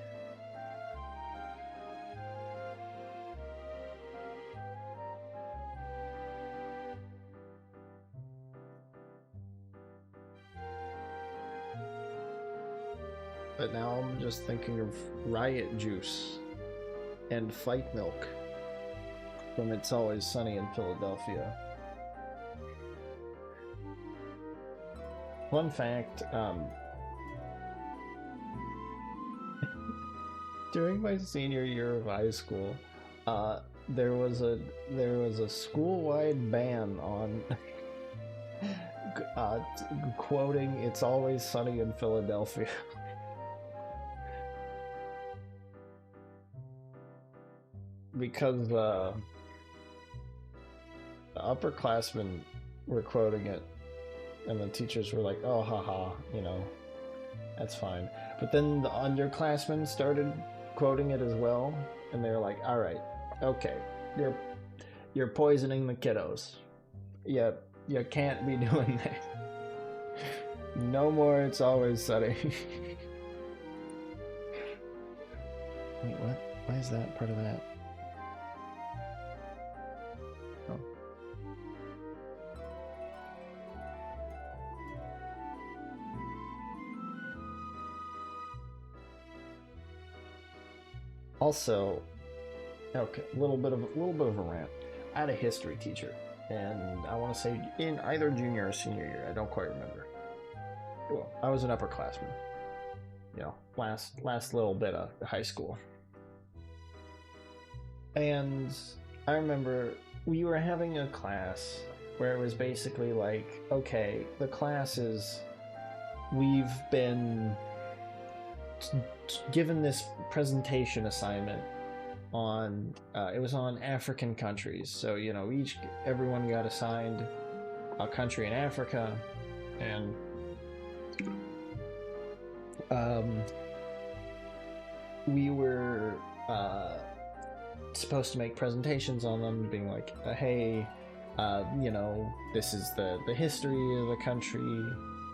But now I'm just thinking of riot juice and fight milk from It's Always Sunny in Philadelphia. Fun fact, during my senior year of high school, there was a school-wide ban on quoting "It's Always Sunny in Philadelphia." Because the upperclassmen were quoting it, and the teachers were like, "Oh, haha, you know, that's fine." But then the underclassmen started quoting it as well, and they were like, "All right, okay, you're poisoning the kiddos. You can't be doing that. No more It's Always Sunny." Wait, what? Why is that part of that? Oh. Also, okay, a little bit of a rant. I had a history teacher, and I want to say in either junior or senior year, I don't quite remember. Well, I was an upperclassman, you know, last little bit of high school. And I remember we were having a class where it was basically like, okay, the class is, we've been given this presentation assignment on it was on African countries, so you know, everyone got assigned a country in Africa, and we were supposed to make presentations on them, being like, hey, you know, this is the history of the country,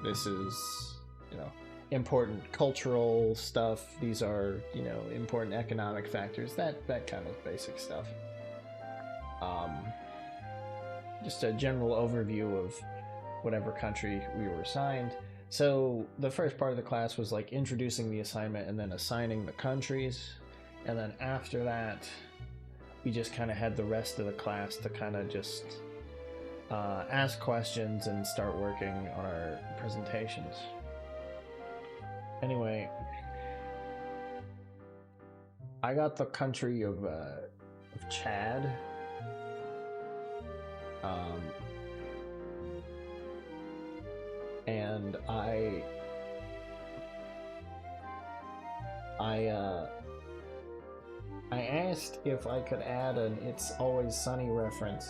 this is, you know, important cultural stuff, these are, you know, important economic factors, that kind of basic stuff. Just a general overview of whatever country we were assigned. So the first part of the class was like introducing the assignment and then assigning the countries, and then after that we just kind of had the rest of the class to kind of just ask questions and start working on our presentations. Anyway, I got the country of Chad. And I asked if I could add an It's Always Sunny reference.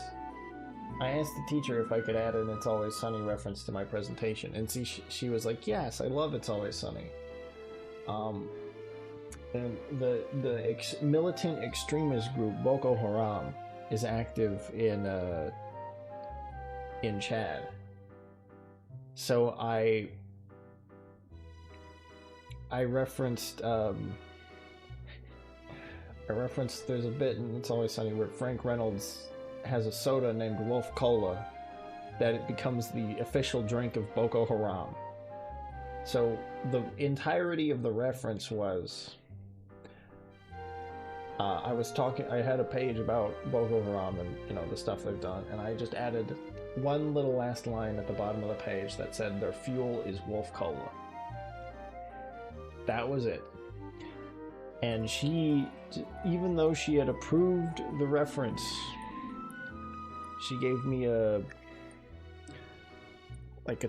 I asked the teacher if I could add an It's Always Sunny reference to my presentation, and she was like, "Yes, I love It's Always Sunny." And the militant extremist group Boko Haram is active in Chad. So I referenced there's a bit in It's Always Sunny where Frank Reynolds has a soda named Wolf Cola that it becomes the official drink of Boko Haram. So the entirety of the reference was I had a page about Boko Haram and, you know, the stuff they've done, and I just added one little last line at the bottom of the page that said their fuel is Wolf Cola. That was it. And she, even though she had approved the reference, she gave me a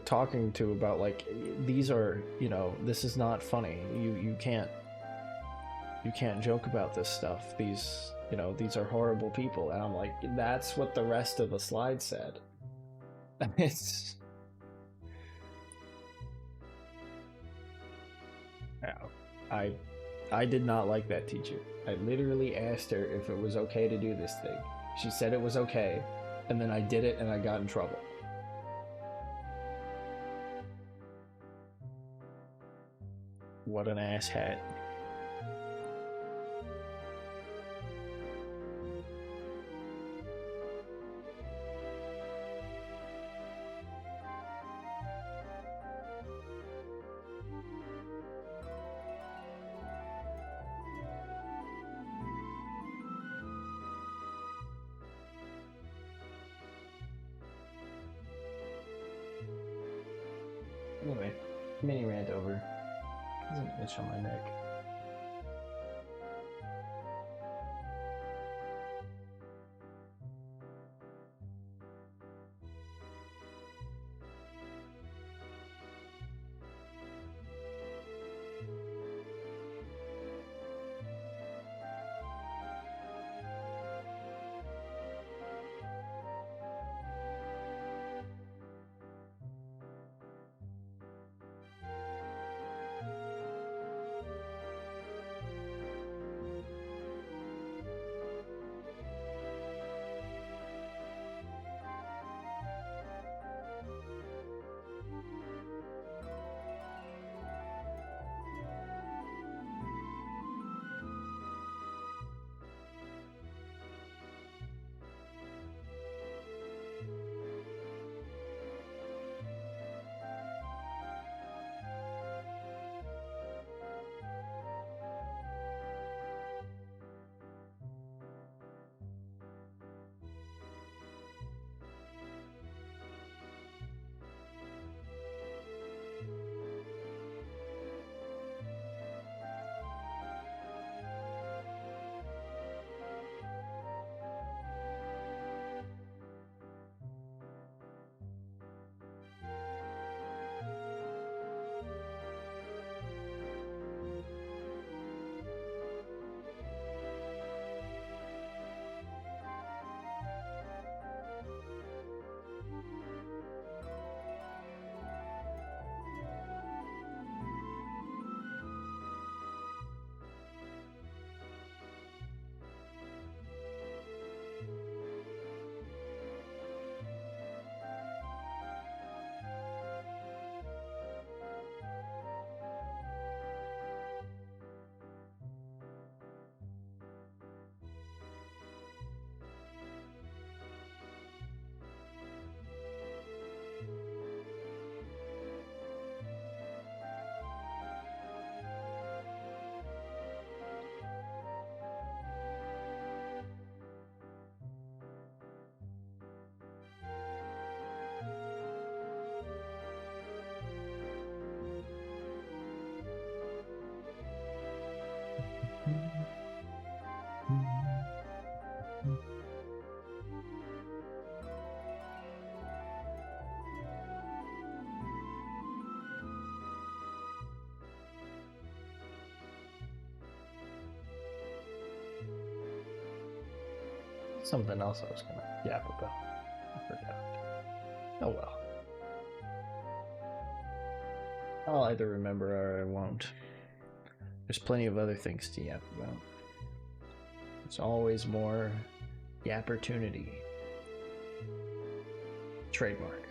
talking to about, like, these are, you know, this is not funny. You can't joke about this stuff. These, you know, these are horrible people. And I'm like, that's what the rest of the slide said. It's... I did not like that teacher. I literally asked her if it was okay to do this thing. She said it was okay, and then I did it and I got in trouble. What an asshat. Anyway, mini rant over. There's an itch on my neck. Something else I was gonna yap about. I forgot. Oh well. I'll either remember or I won't. There's plenty of other things to yap about. It's always more yapportunity. Trademark.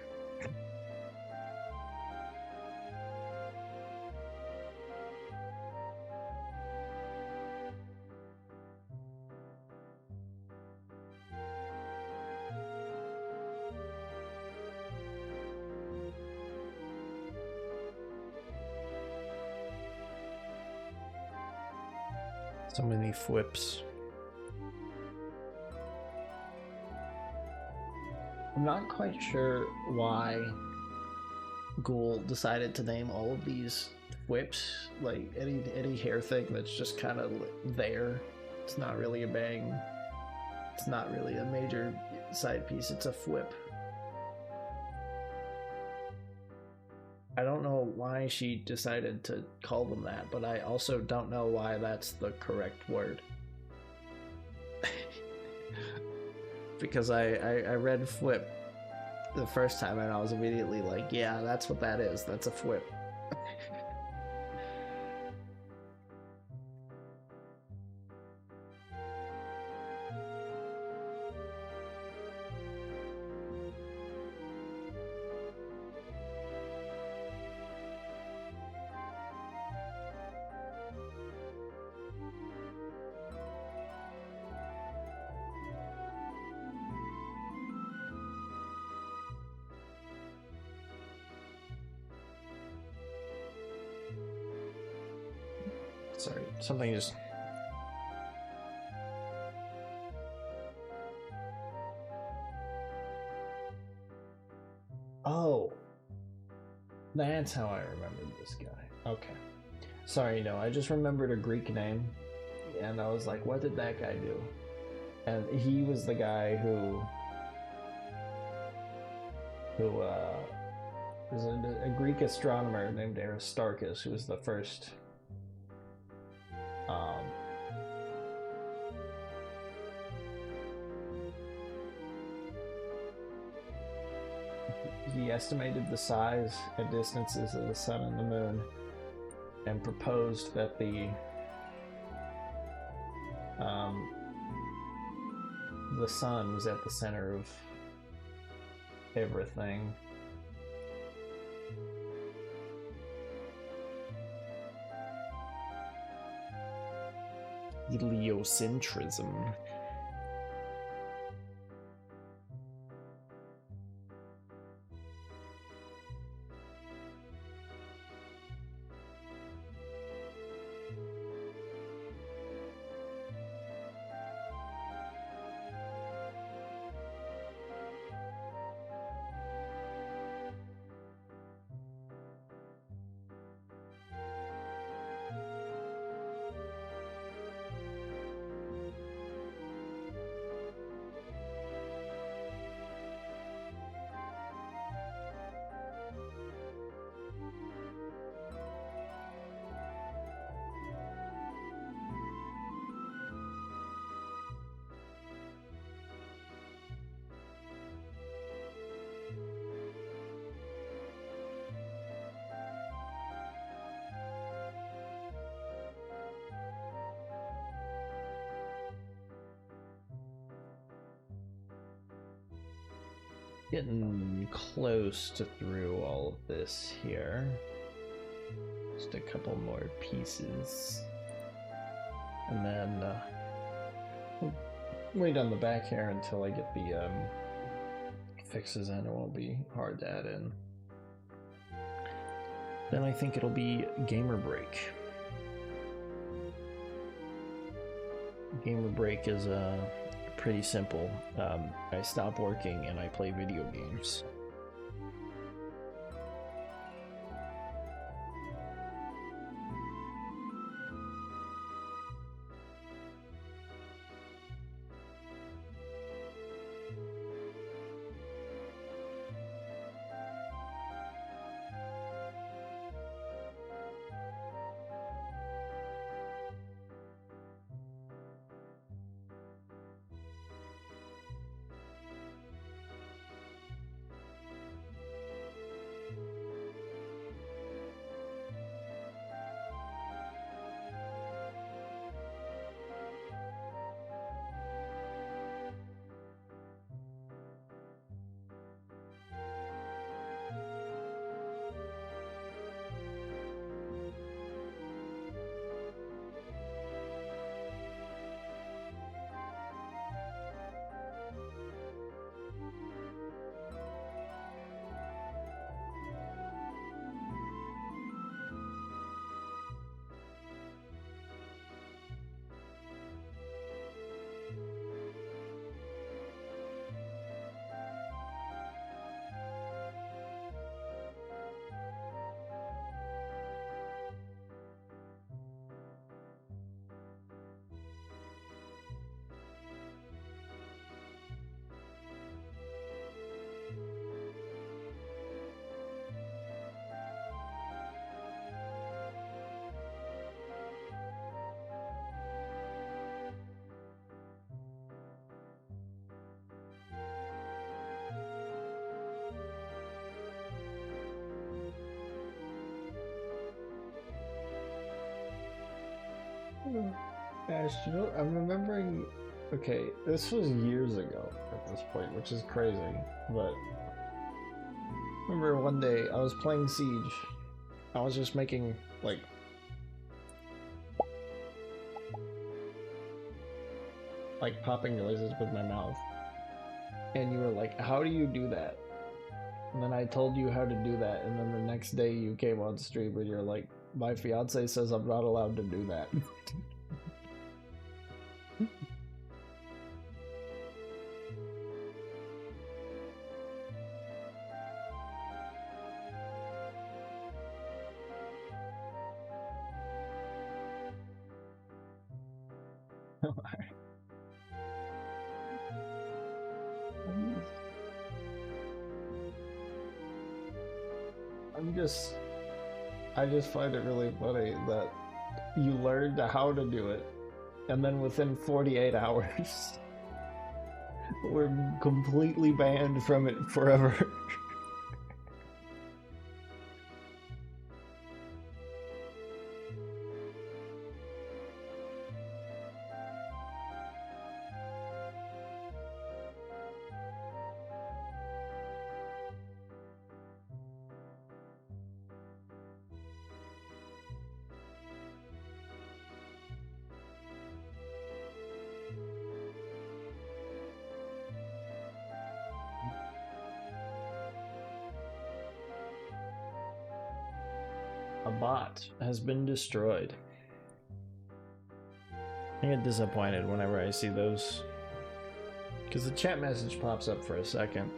So many flips. I'm not quite sure why Ghoul decided to name all of these whips, like any hair thing that's just kind of there. It's not really a bang. It's not really a major side piece. It's a flip. I don't know why she decided to call them that, but I also don't know why that's the correct word. Because I read flip the first time, and I was immediately like, yeah, that's what that is. That's a flip. Sorry, something just... Oh, that's how I remembered this guy. Okay. Sorry, no, I just remembered a Greek name, and I was like, what did that guy do? And he was the guy who was a Greek astronomer named Aristarchus, who was the first he estimated the size and distances of the sun and the moon and proposed that the sun was at the center of everything. Heliocentrism. Getting close to through all of this here. Just a couple more pieces. And then we'll wait on the back here until I get the fixes in. It won't be hard to add in. Then I think it'll be gamer break. Gamer break is pretty simple. I stop working and I play video games. Ash, you know, I'm remembering. Okay, this was years ago at this point, which is crazy. But remember one day I was playing Siege. I was just making like popping noises with my mouth, and you were like, "How do you do that?" And then I told you how to do that, and then the next day you came on stream and you're like, "My fiance says I'm not allowed to do that." I just find it really funny that you learned how to do it, and then within 48 hours, we're completely banned from it forever. A bot has been destroyed. I get disappointed whenever I see those, because the chat message pops up for a second.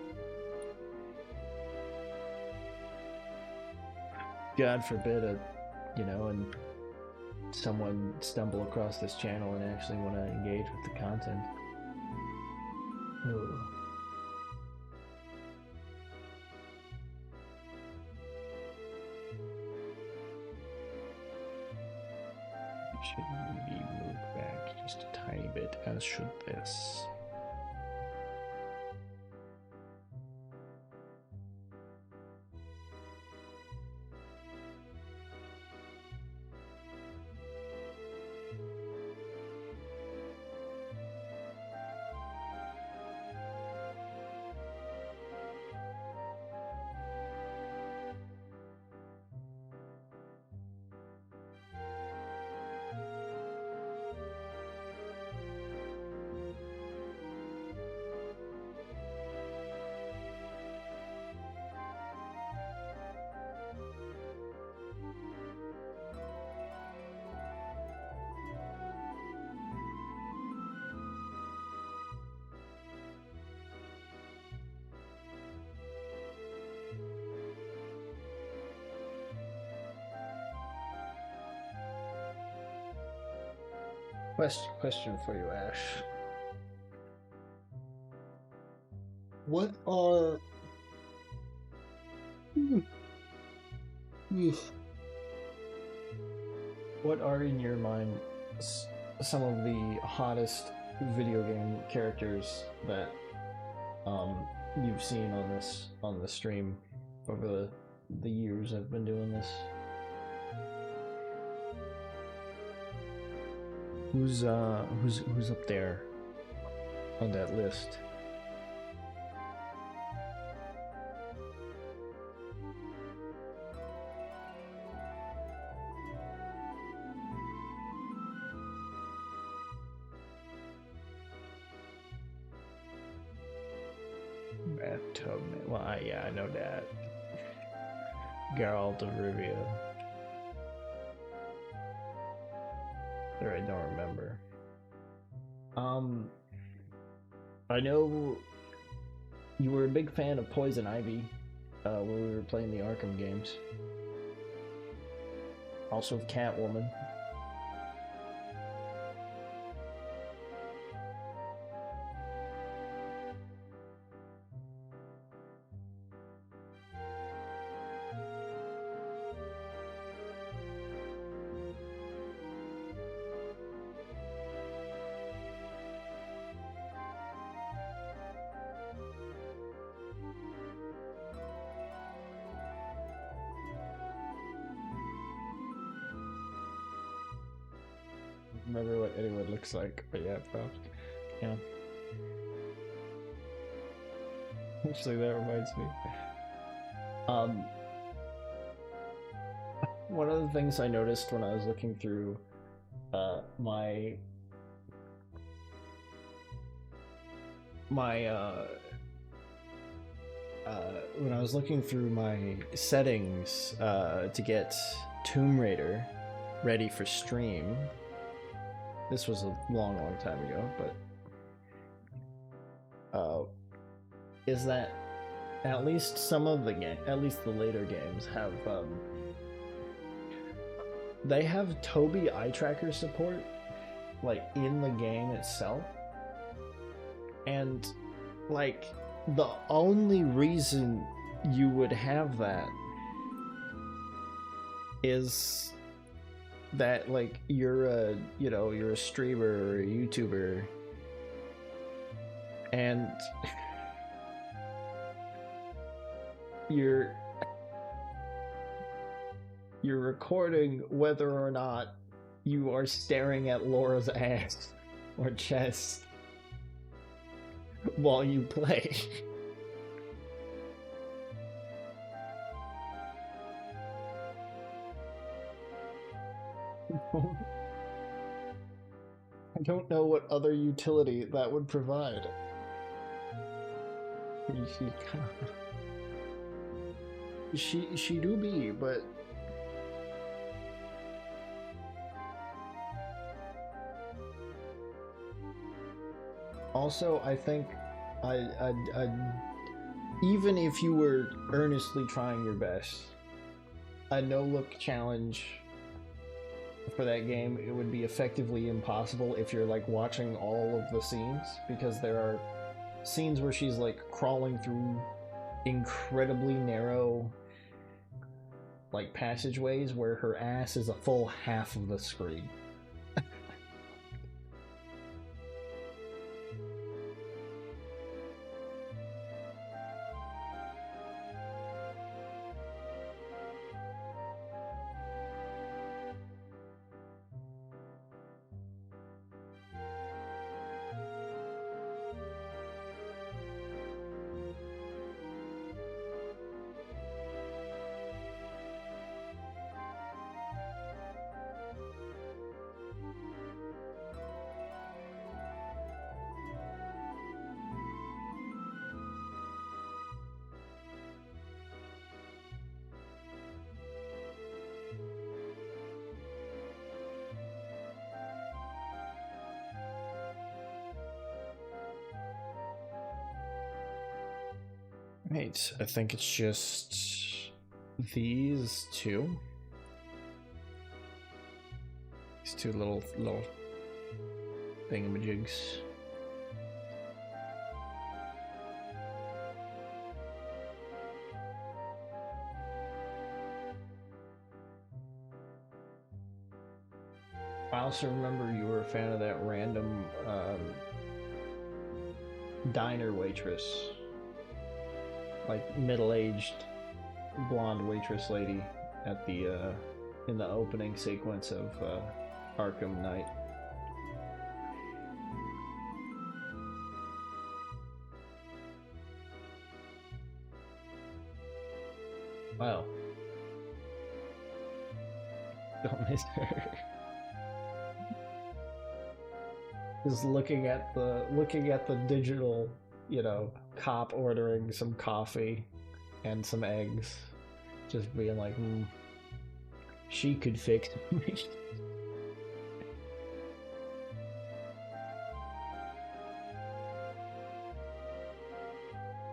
God forbid it, and someone stumble across this channel and actually want to engage with the content. Ooh. Should be moved back just a tiny bit, as should this. Question for you, Ash. What are in your mind some of the hottest video game characters that you've seen on the stream over the years I've been doing this? Who's up there on that list? Bathtub. Well, yeah, I know that. Geralt of Rivia. Or I don't remember. I know you were a big fan of Poison Ivy when we were playing the Arkham games. Also Catwoman. remember what anyone looks like, but yeah, yeah. Actually, that reminds me. One of the things I noticed when I was looking through my when I was looking through my settings to get Tomb Raider ready for stream. This was a long time ago, but is that at least some of the at least the later games have they have Tobii eye tracker support like in the game itself, and like the only reason you would have that is that like you're a streamer or a YouTuber and you're recording whether or not you are staring at Laura's ass or chest while you play. I don't know what other utility that would provide. She do be, but also I think I even if you were earnestly trying your best, a no-look challenge for that game, it would be effectively impossible if you're like watching all of the scenes, because there are scenes where she's like crawling through incredibly narrow like passageways where her ass is a full half of the screen. Right, I think it's just these two. These two little thingamajigs. I also remember you were a fan of that random diner waitress. Like middle-aged blonde waitress lady at the in the opening sequence of Arkham Knight. Wow. Don't miss her. Just looking at the digital, you know, cop ordering some coffee and some eggs, just being like, she could fix me.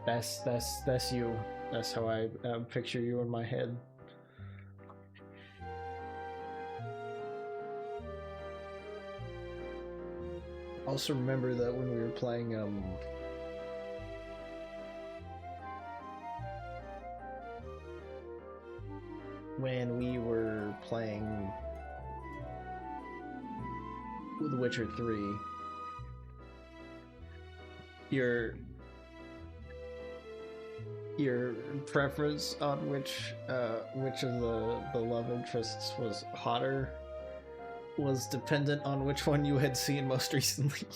That's you. That's how I picture you in my head. Also remember that when we were playing The Witcher 3, your preference on which of the love interests was hotter was dependent on which one you had seen most recently.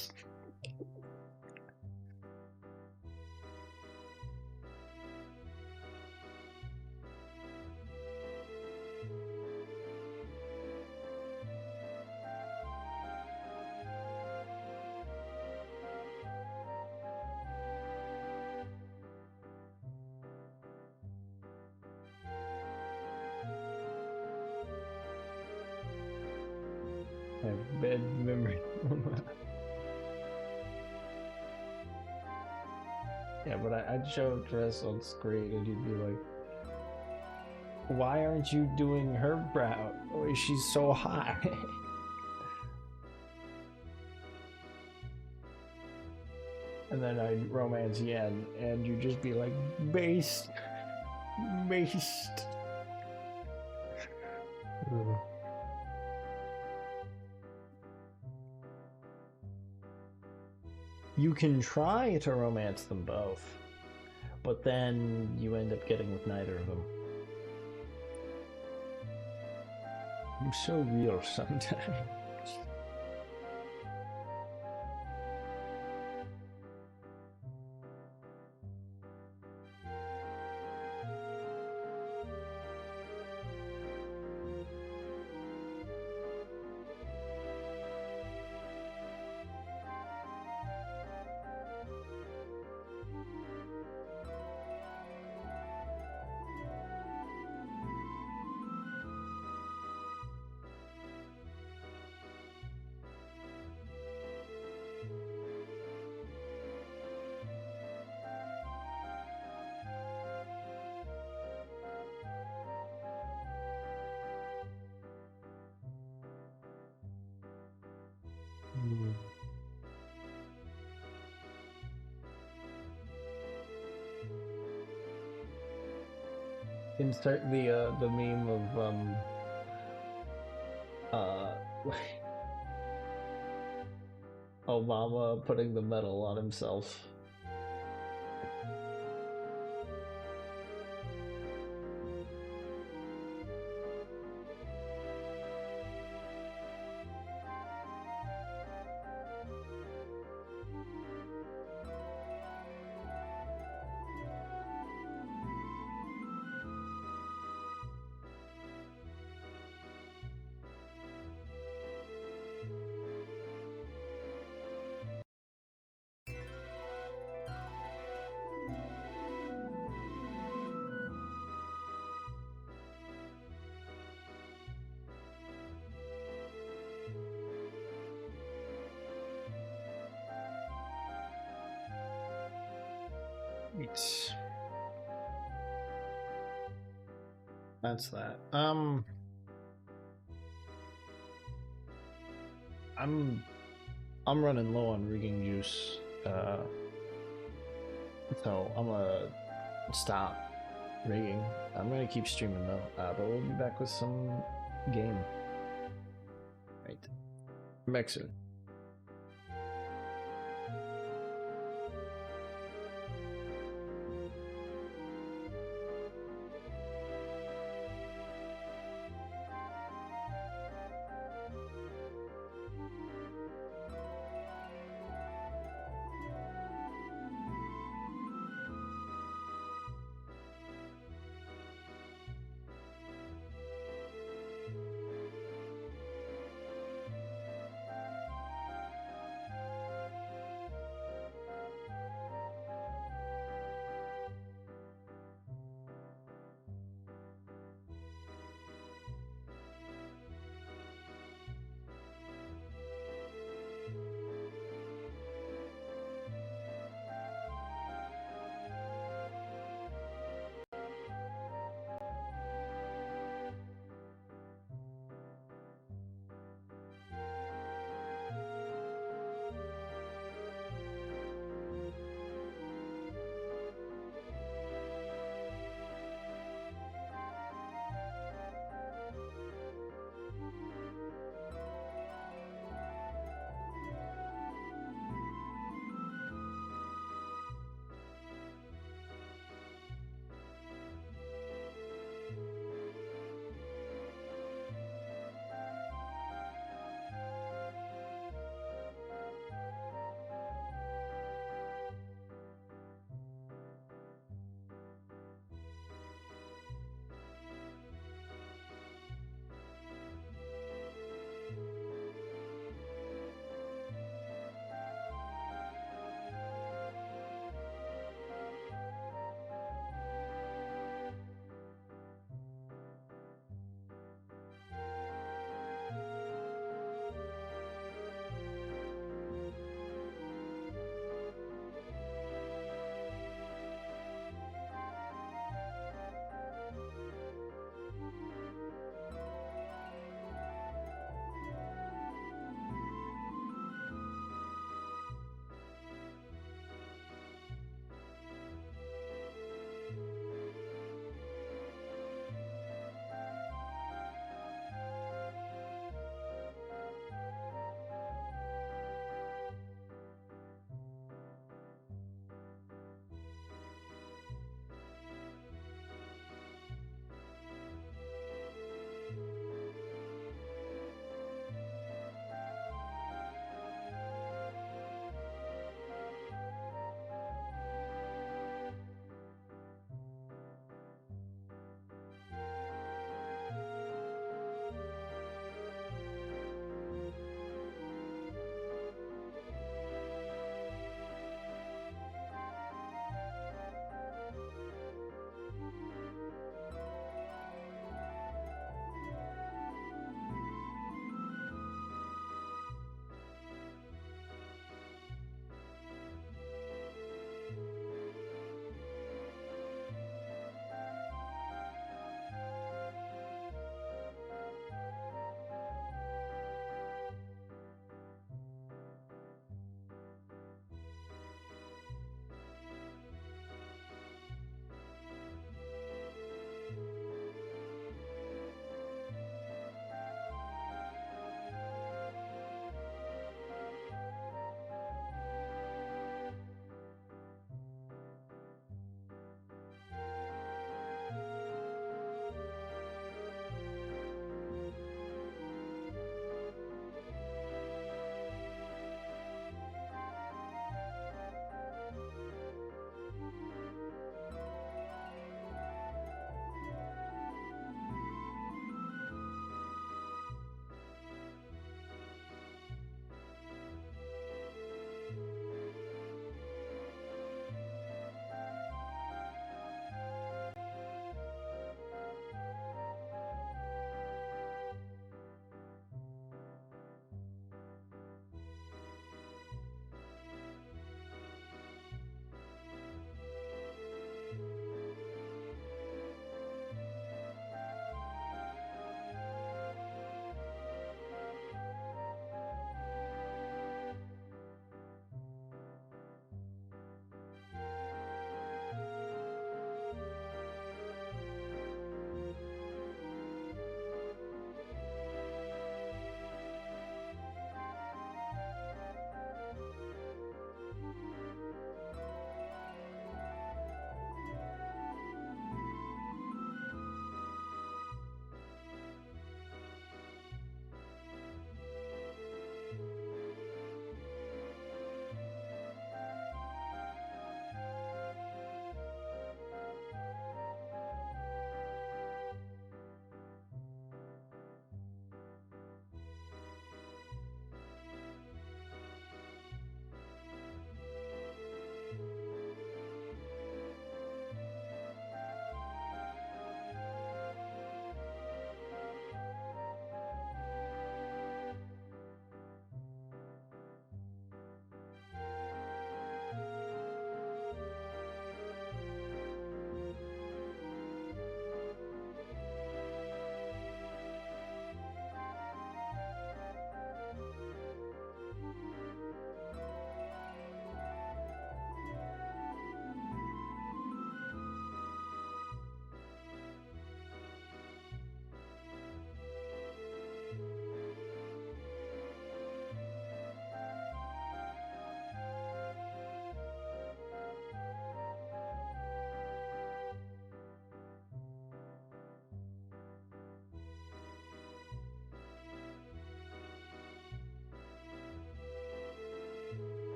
I have bad memory. Yeah, but I'd show Dress on screen and you'd be like, why aren't you doing her brow? Oh, she's so high. And then I'd romance Yen and you'd just be like, based. Based. You can try to romance them both, but then you end up getting with neither of them. I'm so real sometimes. Insert the meme of Obama putting the medal on himself. That's that. I'm running low on rigging juice, so I'm gonna stop rigging. I'm gonna keep streaming though, but we'll be back with some game. Right, back soon.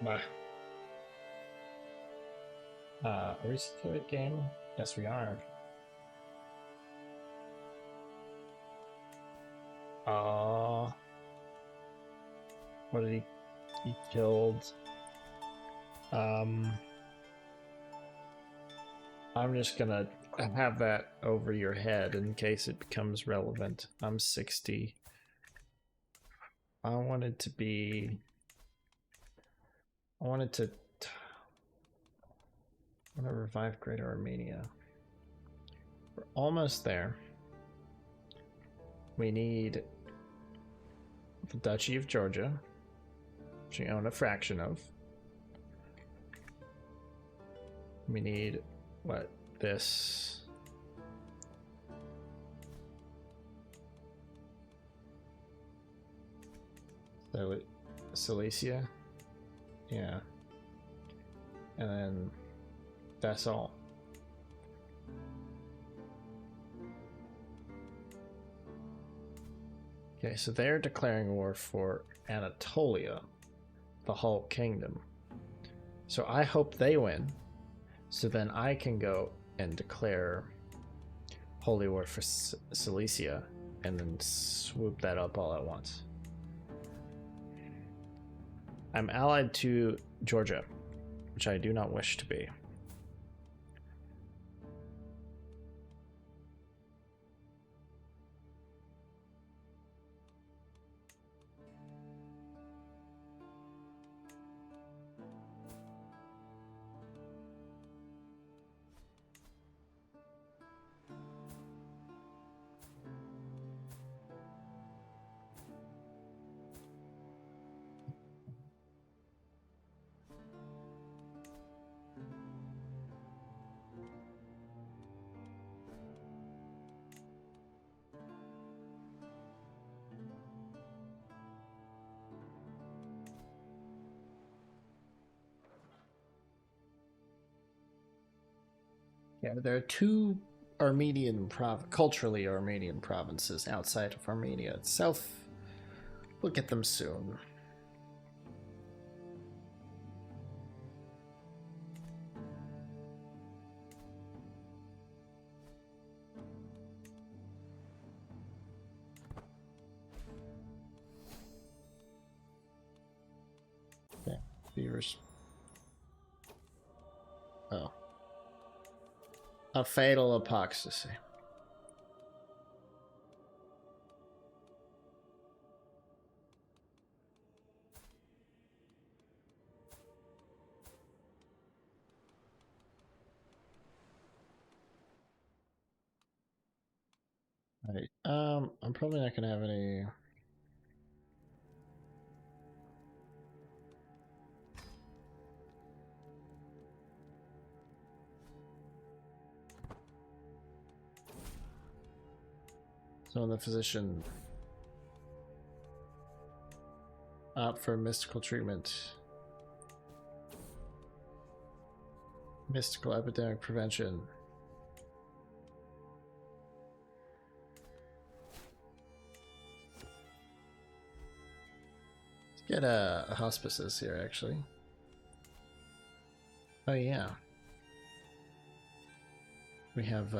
Bye. Are we still at game? Yes, we are. What did he killed? I'm just gonna have that over your head in case it becomes relevant. I'm 60. I wanted to revive Greater Armenia. We're almost there. We need the Duchy of Georgia, which we own a fraction of. We need, what, this? So, Silesia? Yeah. And then that's all. Okay, so they're declaring war for Anatolia, the whole kingdom. So I hope they win. So then I can go and declare holy war for Silesia and then swoop that up all at once. I'm allied to Georgia, which I do not wish to be. Yeah, there are two culturally Armenian provinces outside of Armenia itself. We'll get them soon. Okay, viewers. Oh. A fatal apostasy. Right. I'm probably not gonna have any. So the physician opt for mystical treatment. Mystical epidemic prevention. Let's get a hospices here, actually. Oh yeah. We have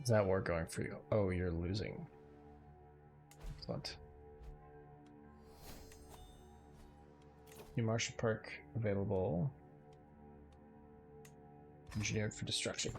is that war going for you? Oh, you're losing. Excellent. New Marshall Park available. Engineered for destruction.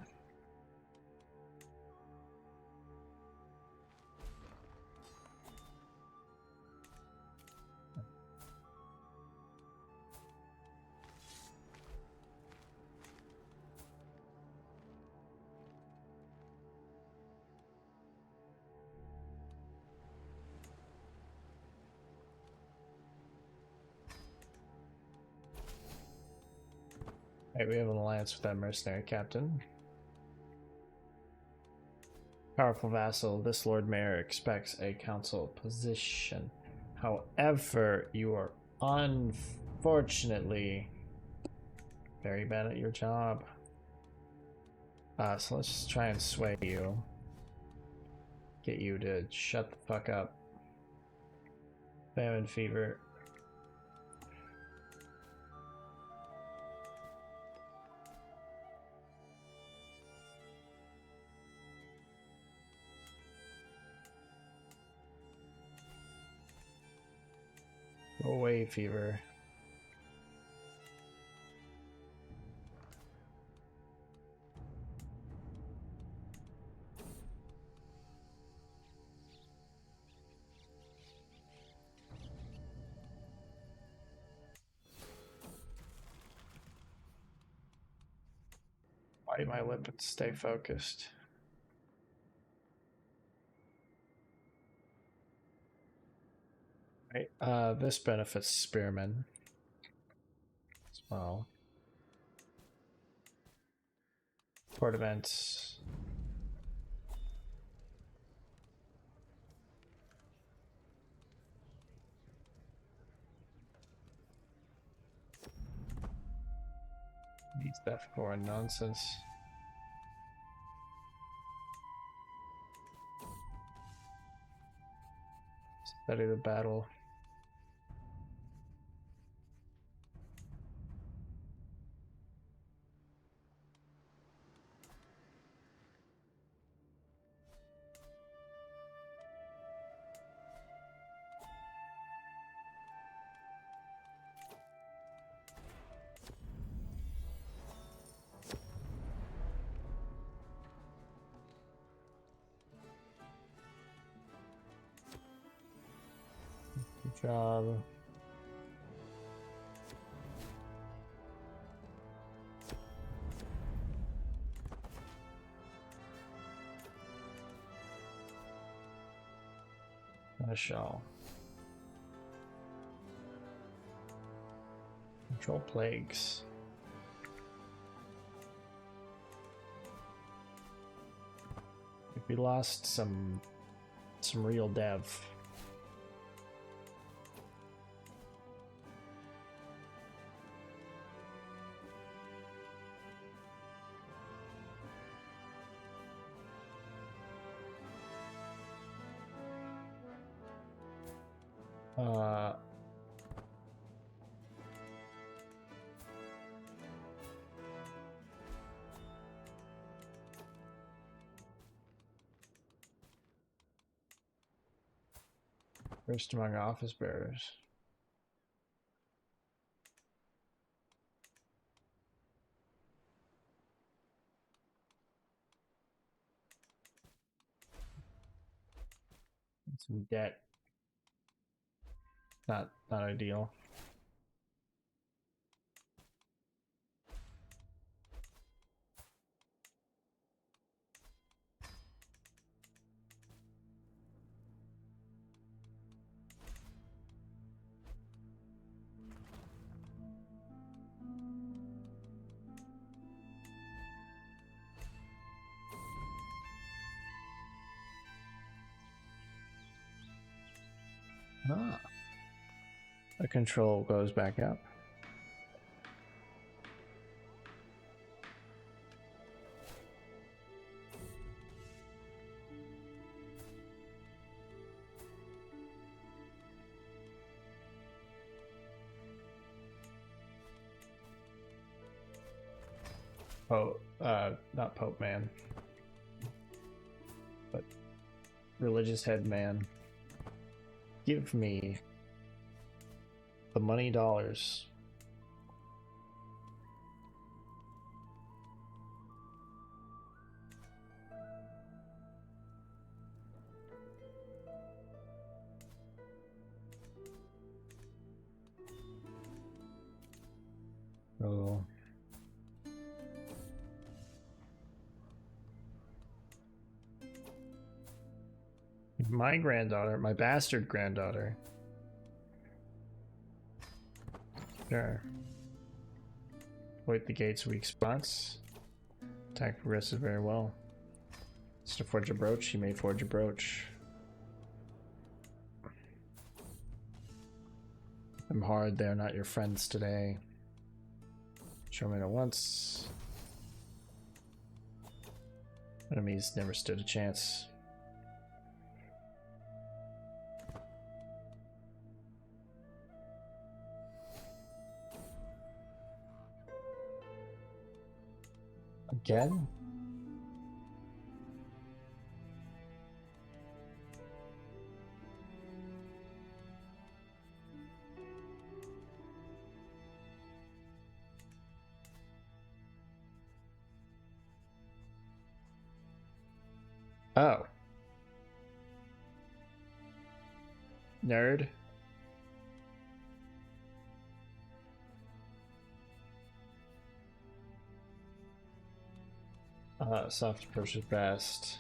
Alright, we have an alliance with that mercenary captain. Powerful vassal, this Lord Mayor expects a council position. However, you are unfortunately very bad at your job. So let's just try and sway you. Get you to shut the fuck up. Famine fever. away, fever. Bite my lip and stay focused. Right, this benefits spearmen as well. Port events. Needs that foreign nonsense. Study the battle. Good job. I shall. Control plagues. We lost some real dev. First among office bearers. And some debt. Not ideal. Ah. The control goes back up. Oh, not Pope Man, but religious head man. Give me the money dollars. Oh. My granddaughter, my bastard granddaughter. Sure. Avoid the gate's weak spots. Attack progresses very well. It's to forge a brooch, you may forge a brooch. I'm hard, they're not your friends today. Show me at once. Enemies never stood a chance. Again? Oh. Nerd. Soft approach is best.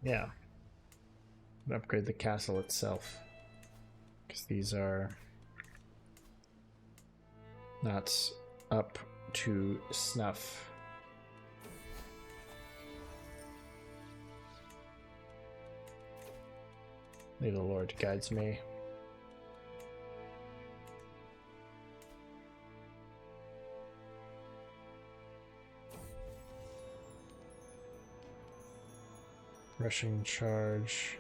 Yeah. Upgrade the castle itself. Because these are not up to snuff. May the Lord guides me. Rushing charge.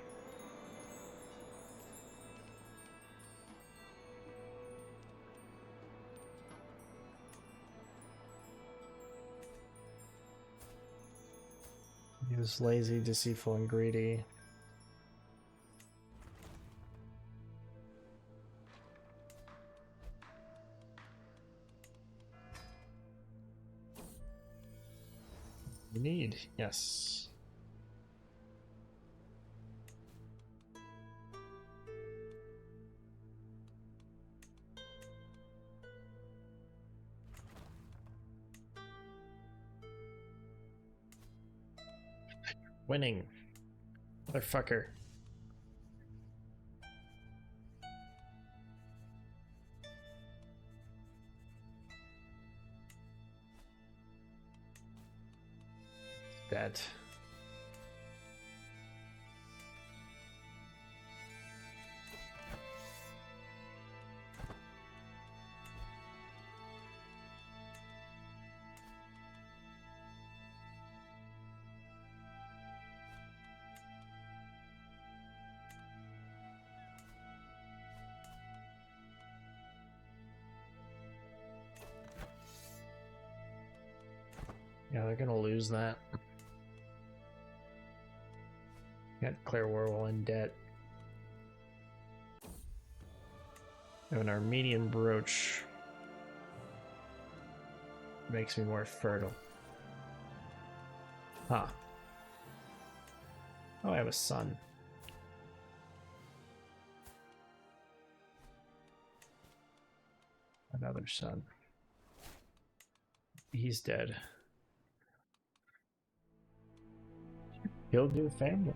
He was lazy, deceitful, and greedy. You need, yes. Winning. Motherfucker. Dead. Yeah, they're gonna lose that. Got Clear War while in debt. Have an Armenian brooch. Makes me more fertile. Huh. Oh, I have a son. Another son. He's dead. He'll do family.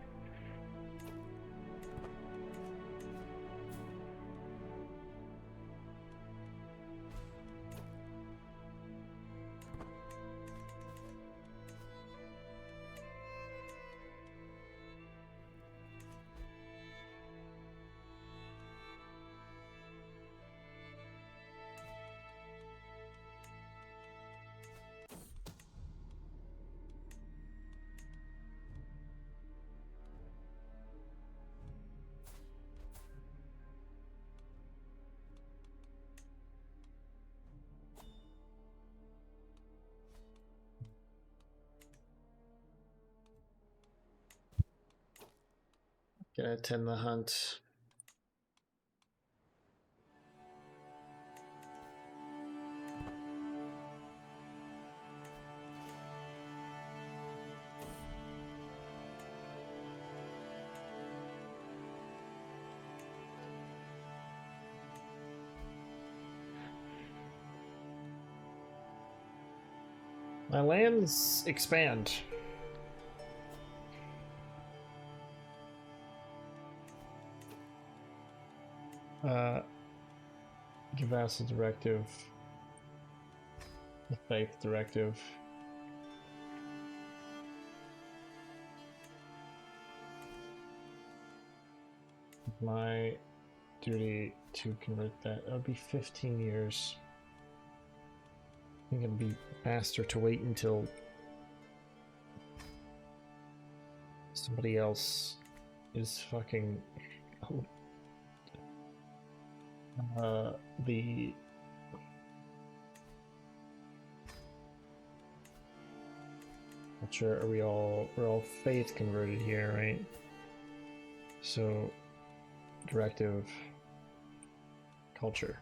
Gonna attend the hunt. My lands expand. Give us a directive. The faith directive. My duty to convert that. That would be 15 years. I think it'd be faster to wait until somebody else is fucking the Not sure. Are we're all faith converted here, right? So, directive, culture.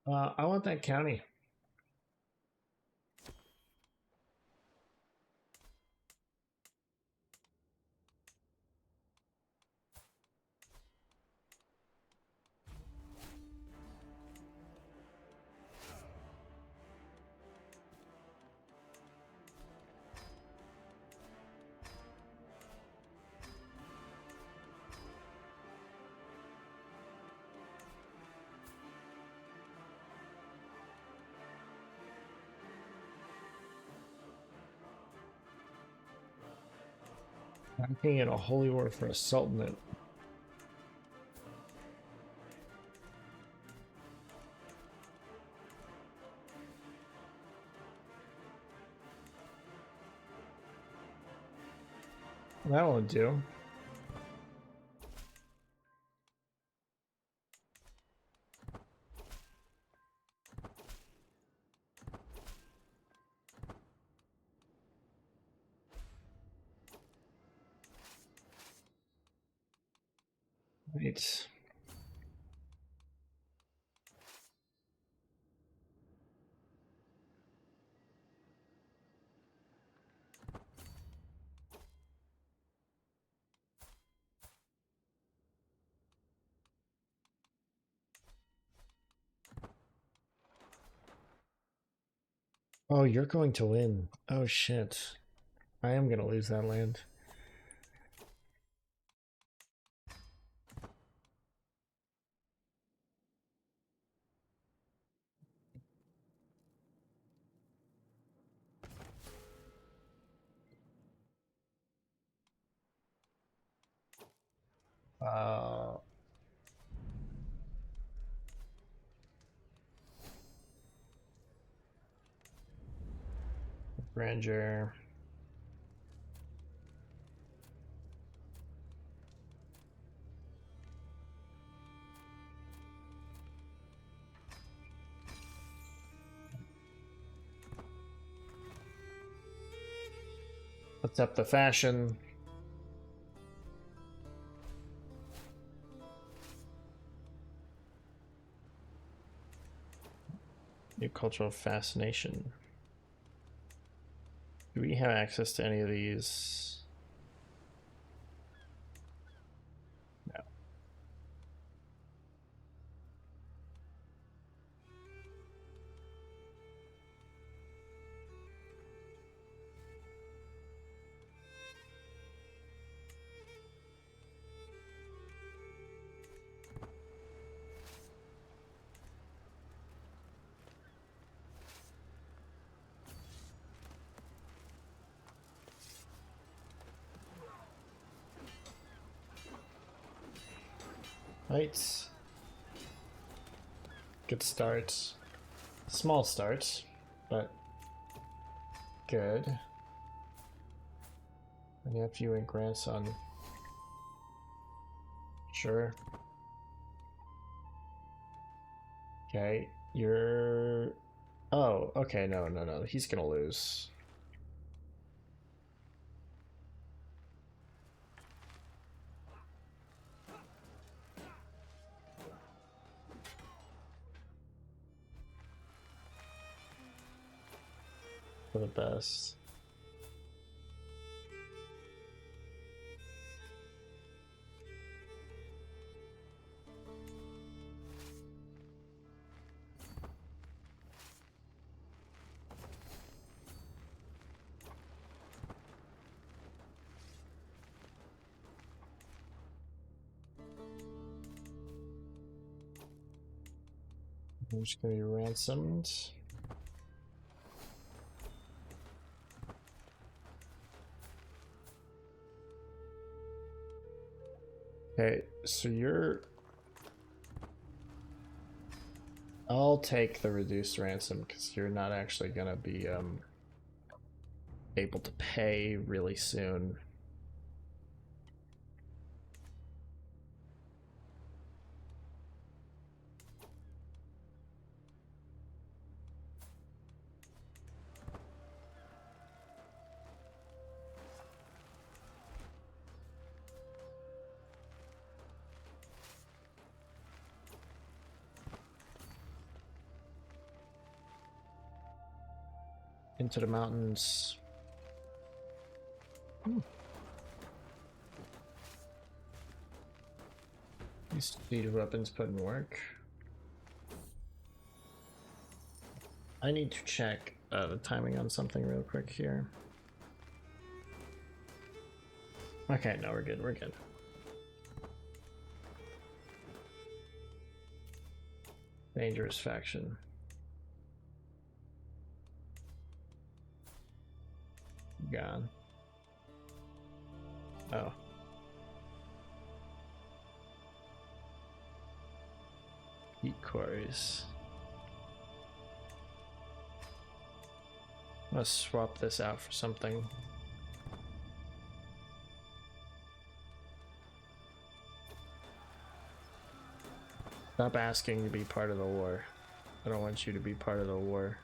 I want that county. I'm paying it a holy war for a sultanate. That won't do. Right. Oh, you're going to win. Oh shit. I am gonna lose that land. Uh, Grandeur. Let's up the fashion. New cultural fascination. Do we have access to any of these? No. Right. Good start. Small start, but good. A nephew and grandson. Sure. Okay, you're... Oh, okay, no. He's gonna lose. for the best. Who's gonna be ransomed? Okay, so you're... I'll take the reduced ransom because you're not actually gonna be able to pay really soon. Into the mountains. These speed weapons put in work. I need to check the timing on something real quick here. Okay, no, we're good, we're good. Dangerous faction. Gone. Oh. Heat quarries. Let's swap this out for something. Stop asking to be part of the war. I don't want you to be part of the war.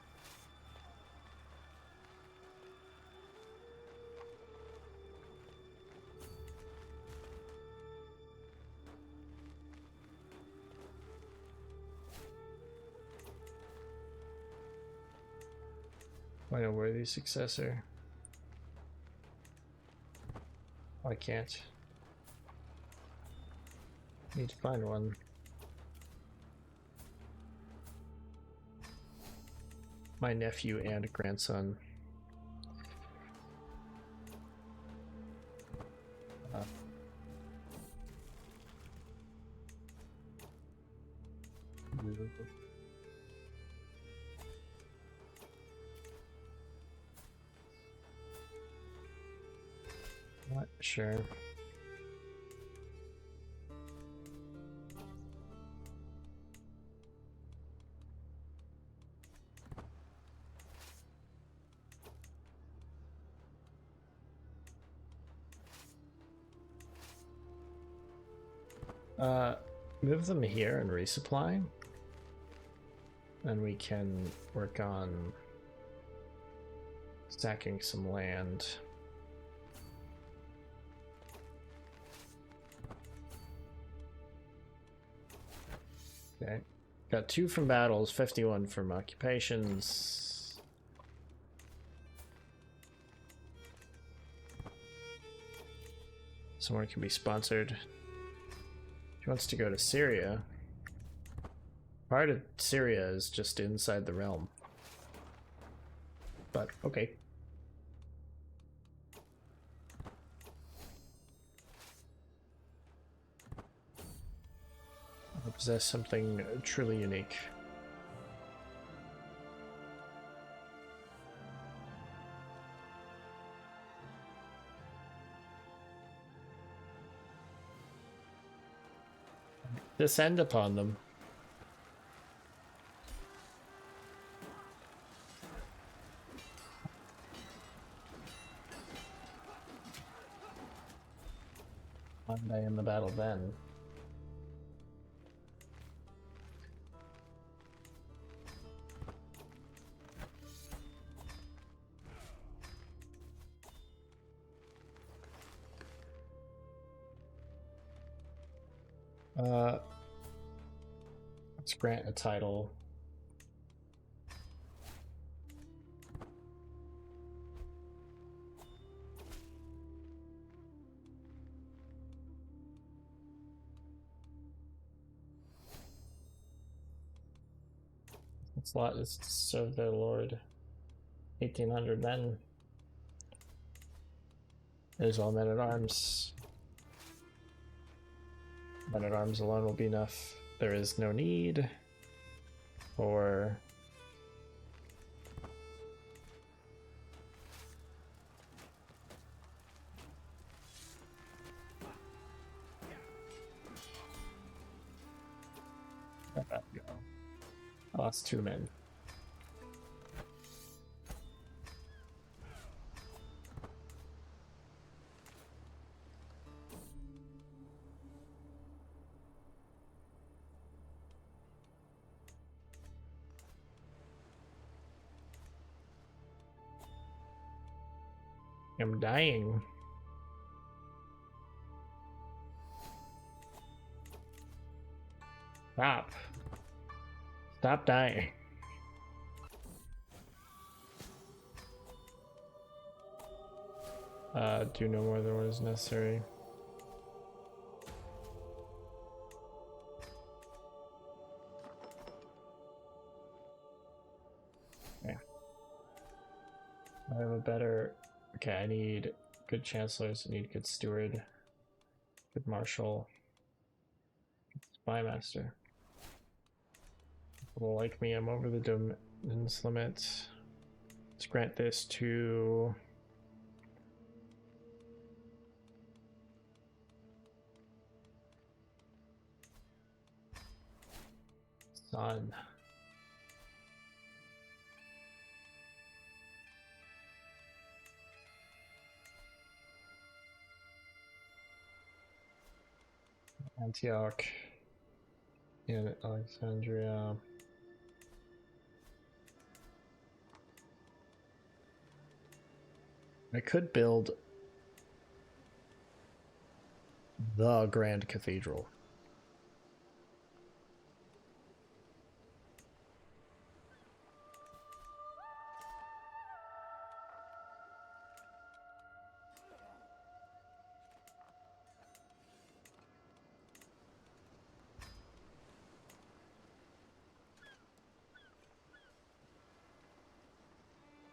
Find a worthy successor. I can't. Need to find one. My nephew and grandson. What? Sure. Move them here and resupply. And we can work on stacking some land. Okay. Got 2 from battles, 51 from occupations. Someone can be sponsored. He wants to go to Syria. Part of Syria is just inside the realm. But, okay. I possess something truly unique. Descend upon them. One day in the battle then. Let's grant a title. It's a lot. It's to serve their lord. 1,800 men. There's all men at arms. Men at arms alone will be enough. There is no need for I lost 2 men. I'm dying. Stop. Stop dying. Do no more than what is necessary. Okay. I have a better... Okay, I need good chancellors, I need good steward, good marshal, spy master. People like me, I'm over the dominance limit. Let's grant this to... Son. Antioch and Alexandria. I could build the Grand Cathedral.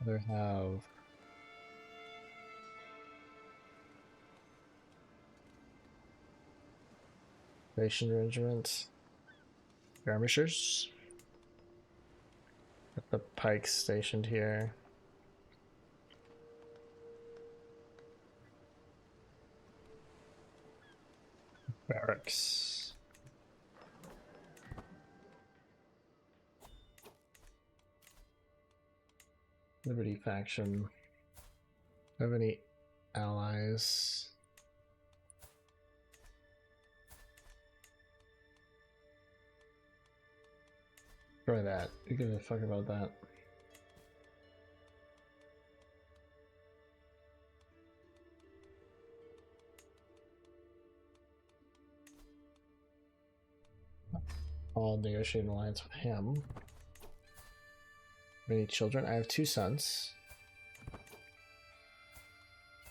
Other have Station Regiment, skirmishers. Got the pikes stationed here. Barracks. Liberty faction. Do I have any allies? Try that. Who gives a fuck about that? I'll negotiate an alliance with him. Any children? I have 2 sons.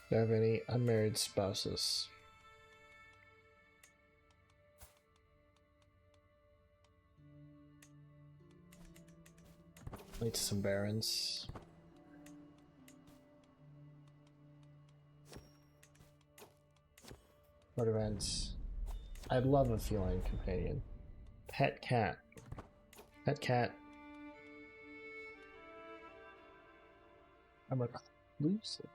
Do I have any unmarried spouses? Lead to some barons. What events? I'd love a feline companion. Pet cat. Pet cat. I'm reclusive.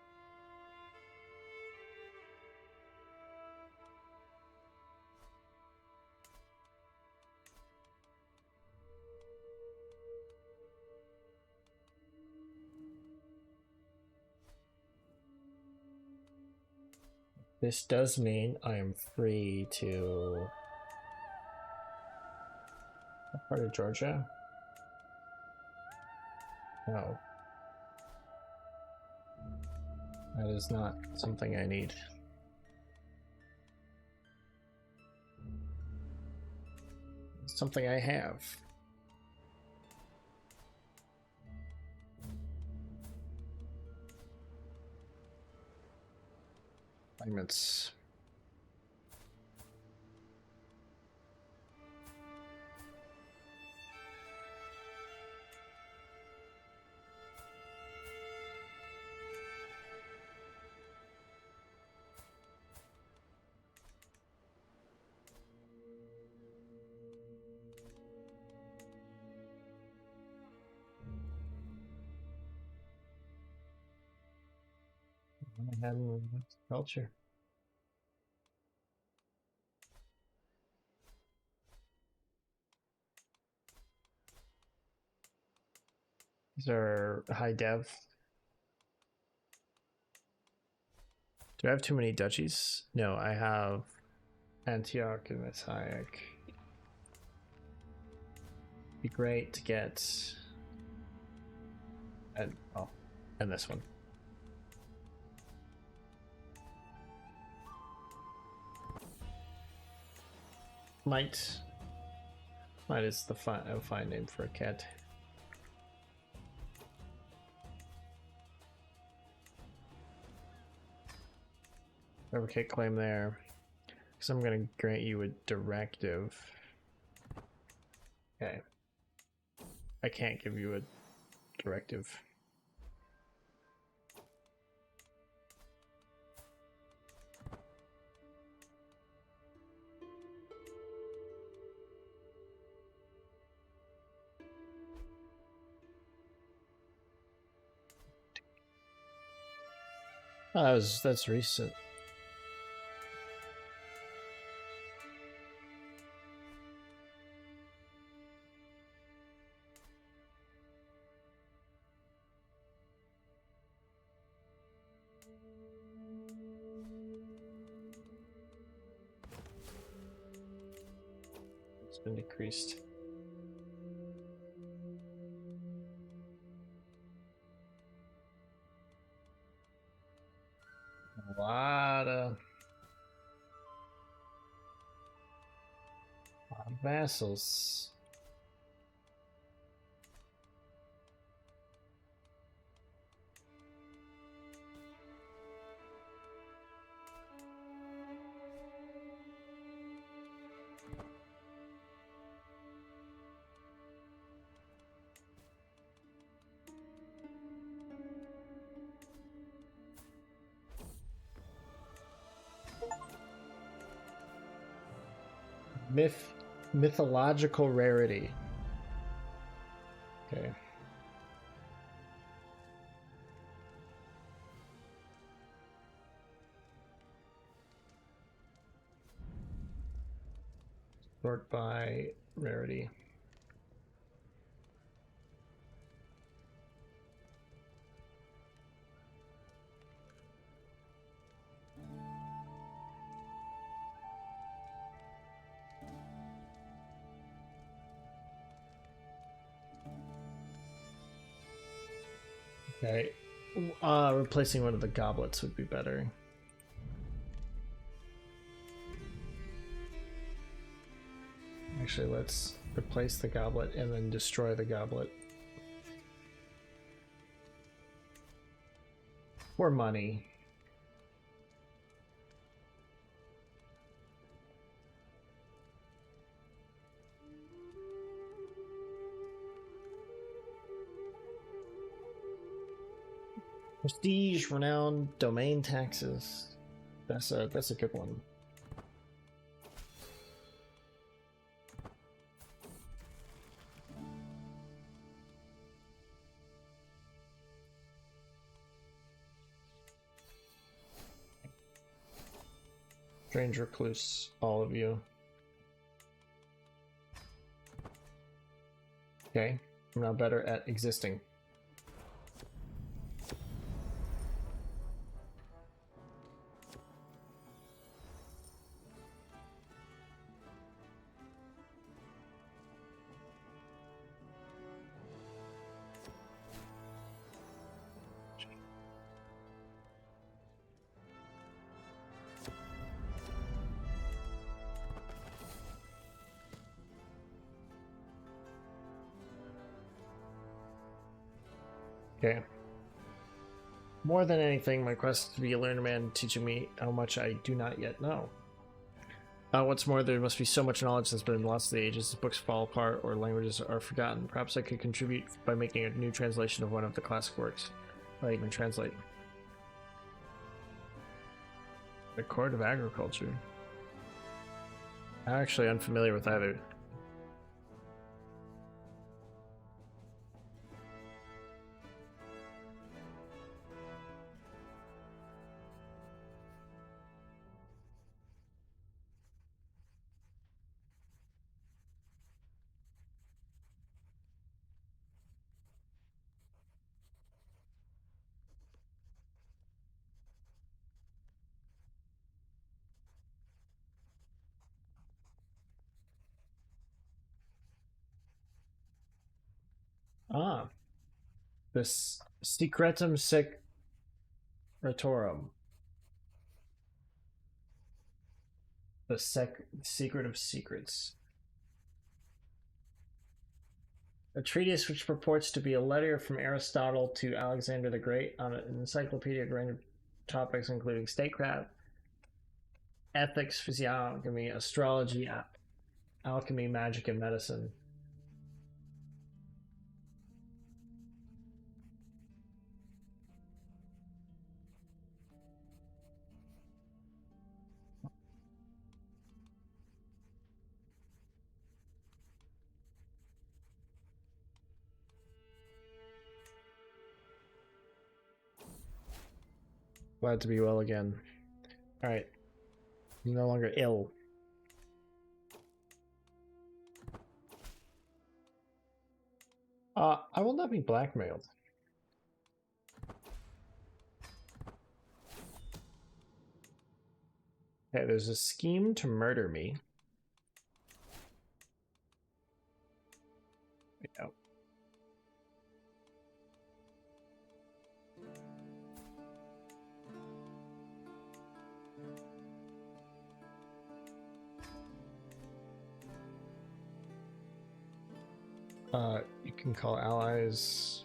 This does mean I am free to... What part of Georgia? No. That is not something I need. It's something I have. Alignments. and culture. These are high dev. Do I have too many duchies? No, I have Antioch and Messiah. Be great to get, and oh, and this one. Might is the a fine name for a cat. Fabricate claim there, because I'm going to grant you a directive. Okay. I can't give you a directive. Oh, that's recent. It's been decreased. A lot of vassals. Mythological rarity. Okay. Sort by rarity. Okay. Replacing one of the goblets would be better. Actually, let's replace the goblet and then destroy the goblet. For money. Prestige, renown, domain taxes. That's a good one. Strange recluse, all of you. Okay, I'm now better at existing. Okay. More than anything, my quest to be a learner man teaching me how much I do not yet know. What's more, there must be so much knowledge that's been lost to the ages. Books fall apart or languages are forgotten. Perhaps I could contribute by making a new translation of one of the classic works. I even translate. The Court of Agriculture. I'm actually unfamiliar with either. Ah, this Secretum Secretorum. The secret of secrets. A treatise which purports to be a letter from Aristotle to Alexander the Great on an encyclopedic range of topics including statecraft, ethics, physiognomy, astrology, alchemy, magic, and medicine. Glad to be well again. Alright. I'm no longer ill. I will not be blackmailed. Okay, there's a scheme to murder me. Yeah. You can call allies.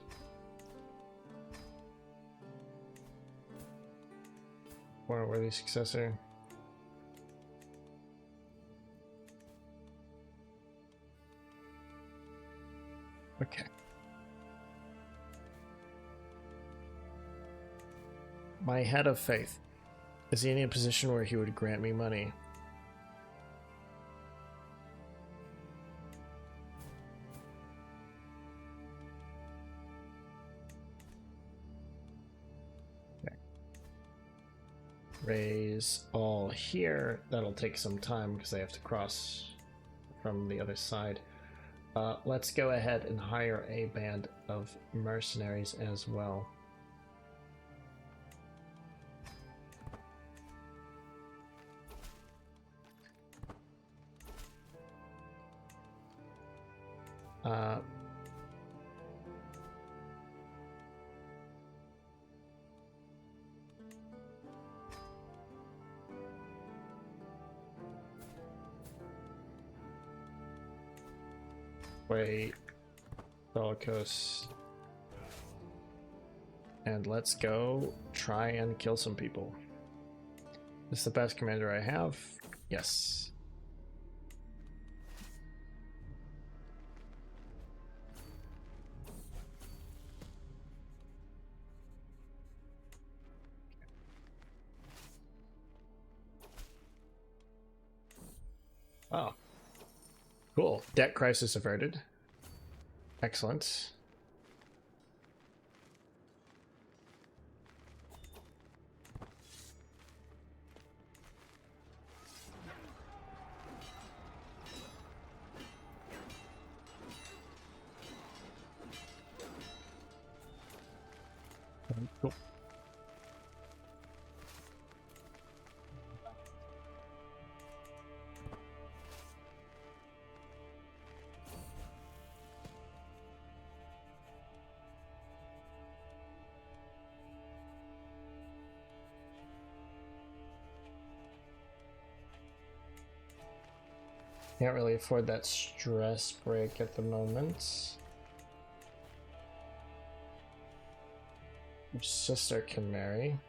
Or worthy successor. Okay. My head of faith. Is he in a position where he would grant me money? Okay. Raise all here. That'll take some time because I have to cross from the other side. Let's go ahead and hire a band of mercenaries as well. Wait, Bellicose. And let's go try and kill some people. This is the best commander I have. Yes. Oh. Cool. Debt crisis averted. Excellent. Cool. Can't really afford that stress break at the moment. Your sister can marry.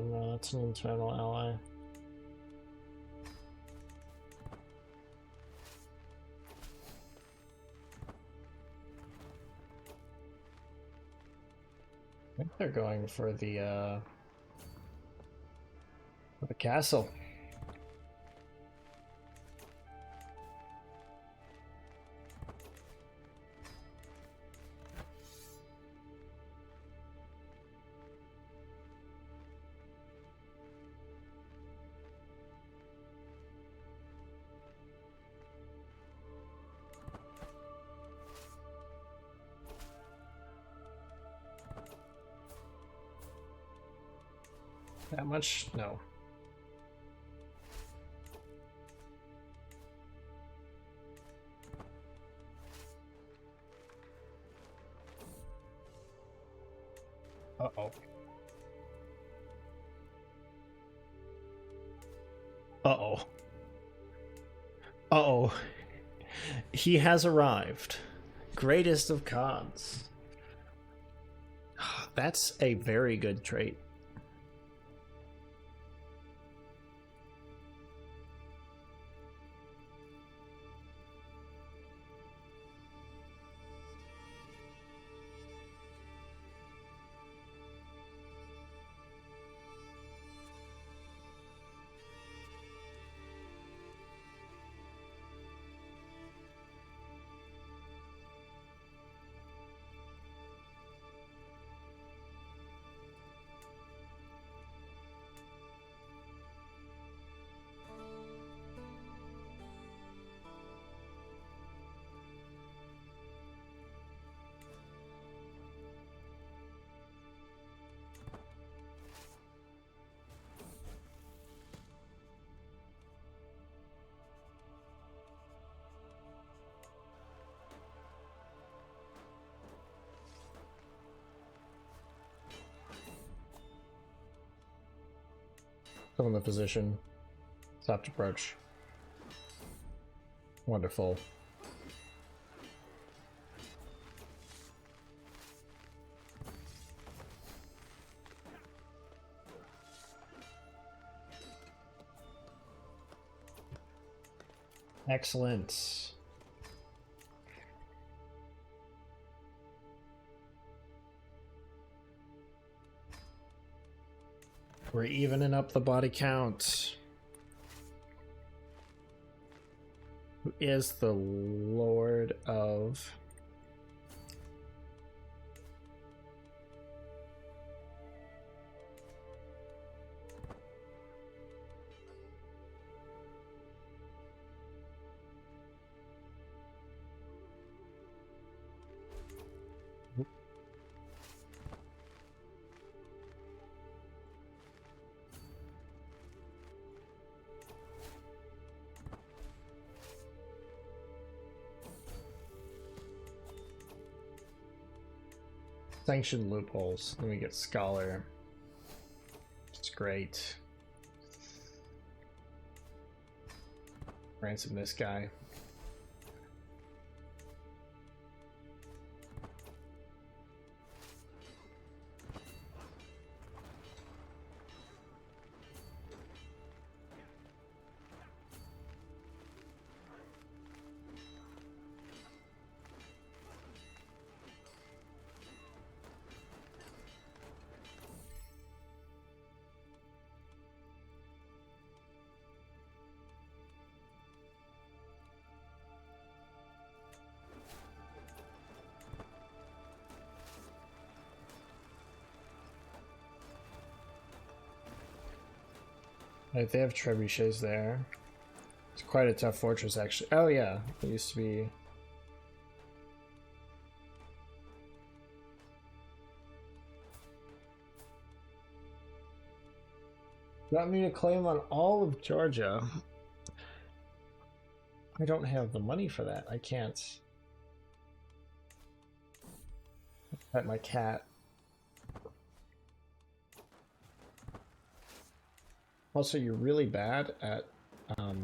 No, that's an internal ally. I think they're going for the castle. That much? No. Uh-oh. Uh-oh. Uh-oh. He has arrived. Greatest of Khans. That's a very good trait. Still in the position. Soft approach. Wonderful. Excellent. We're evening up the body count. Who is the Lord of... Sanctioned loopholes. Then we get Scholar. It's great. Ransom this guy. Right, they have trebuchets there. It's quite a tough fortress, actually. Oh yeah, it used to be. Got me to claim on all of Georgia. I don't have the money for that. I can't. Pet my cat. Also, you're really bad at I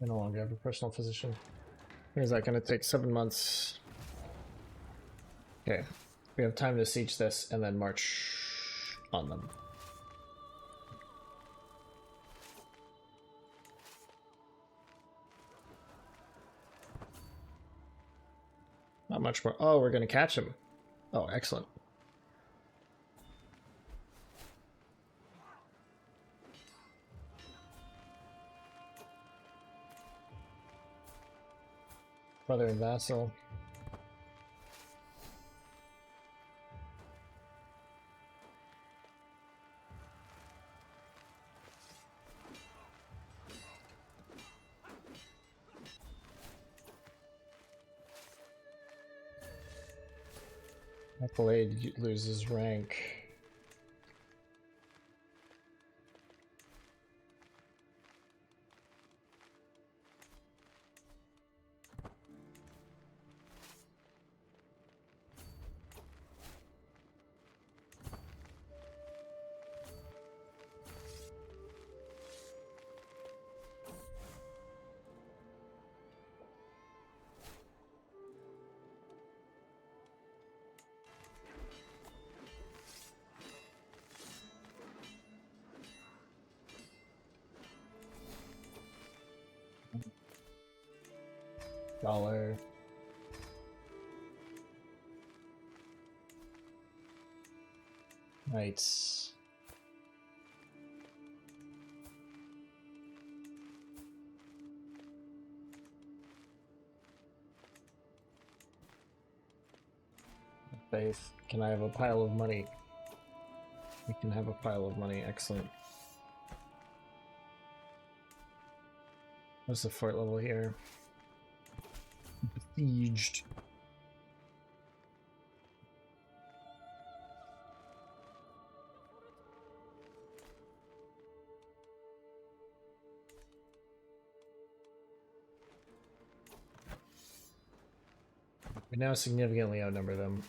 no longer have a personal physician. Is that going to take 7 months? Okay, we have time to siege this and then march on them. Not much more. Oh, we're going to catch him. Oh, excellent. Brother and vassal. Accolade loses rank. Dollar. Knights. Faith. Can I have a pile of money? We can have a pile of money. Excellent. What's the fort level here? Besieged. We now significantly outnumber them.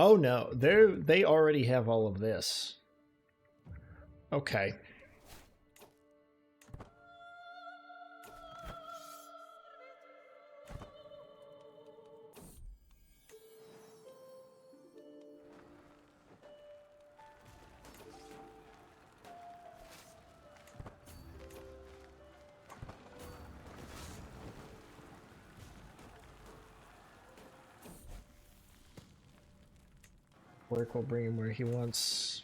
Oh no, they already have all of this. Okay. Work will bring him where he wants.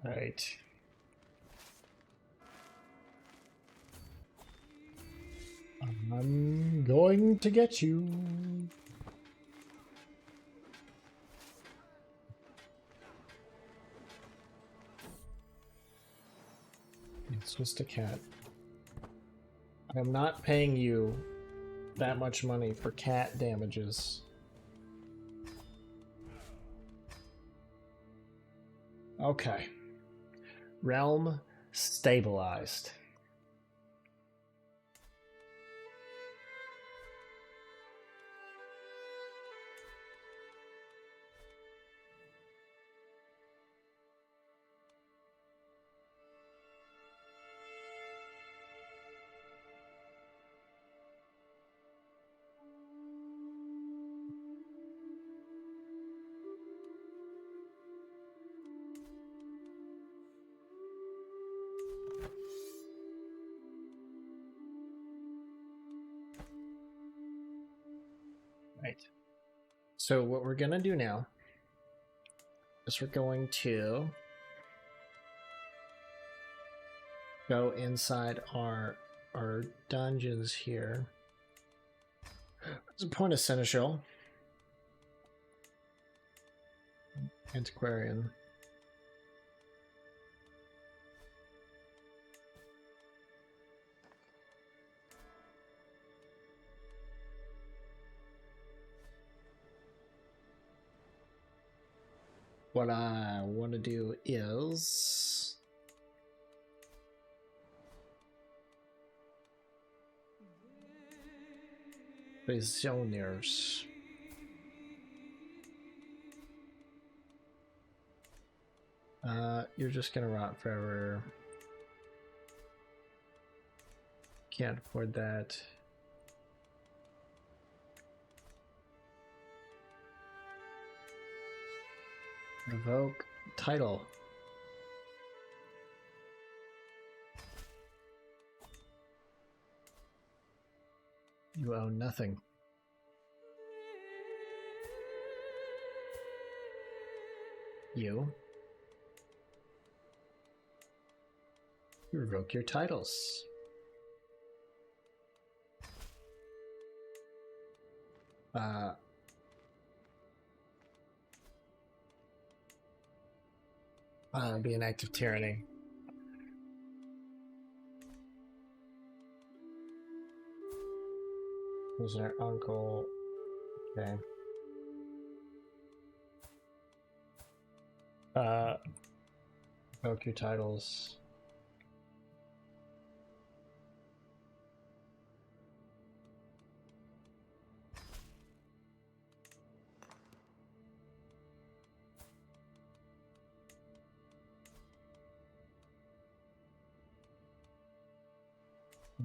All right. I'm going to get you. It's just a cat. I am not paying you that much money for cat damages. Okay. Realm stabilized. Right. So what we're gonna do now is we're going to go inside our dungeons here. There's a point of seneschal. Antiquarian. What I want to do is Prisoners. You're just gonna rot forever. Can't afford that. Revoke title. You own nothing. You revoke your titles. Be an act of tyranny. Who's our uncle? Okay. Revoke your titles.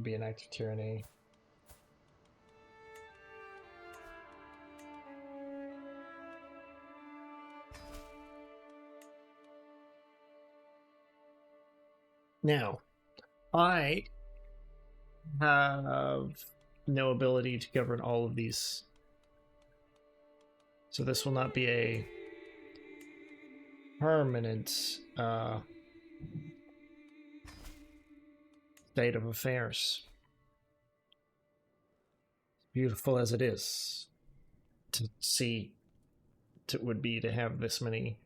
Be an act of tyranny. Now, I have no ability to govern all of these, so this will not be a permanent state of affairs. Beautiful as it is to see, it would be to have this many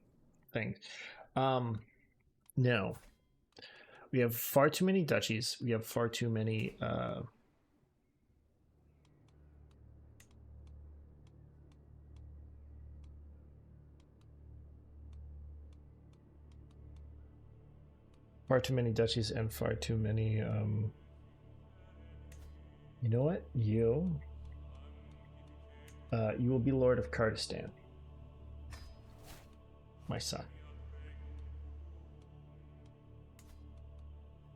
things. No. We have far too many duchies. We have far too many duchies and far too many you know what? You will be Lord of Kurdistan, my son.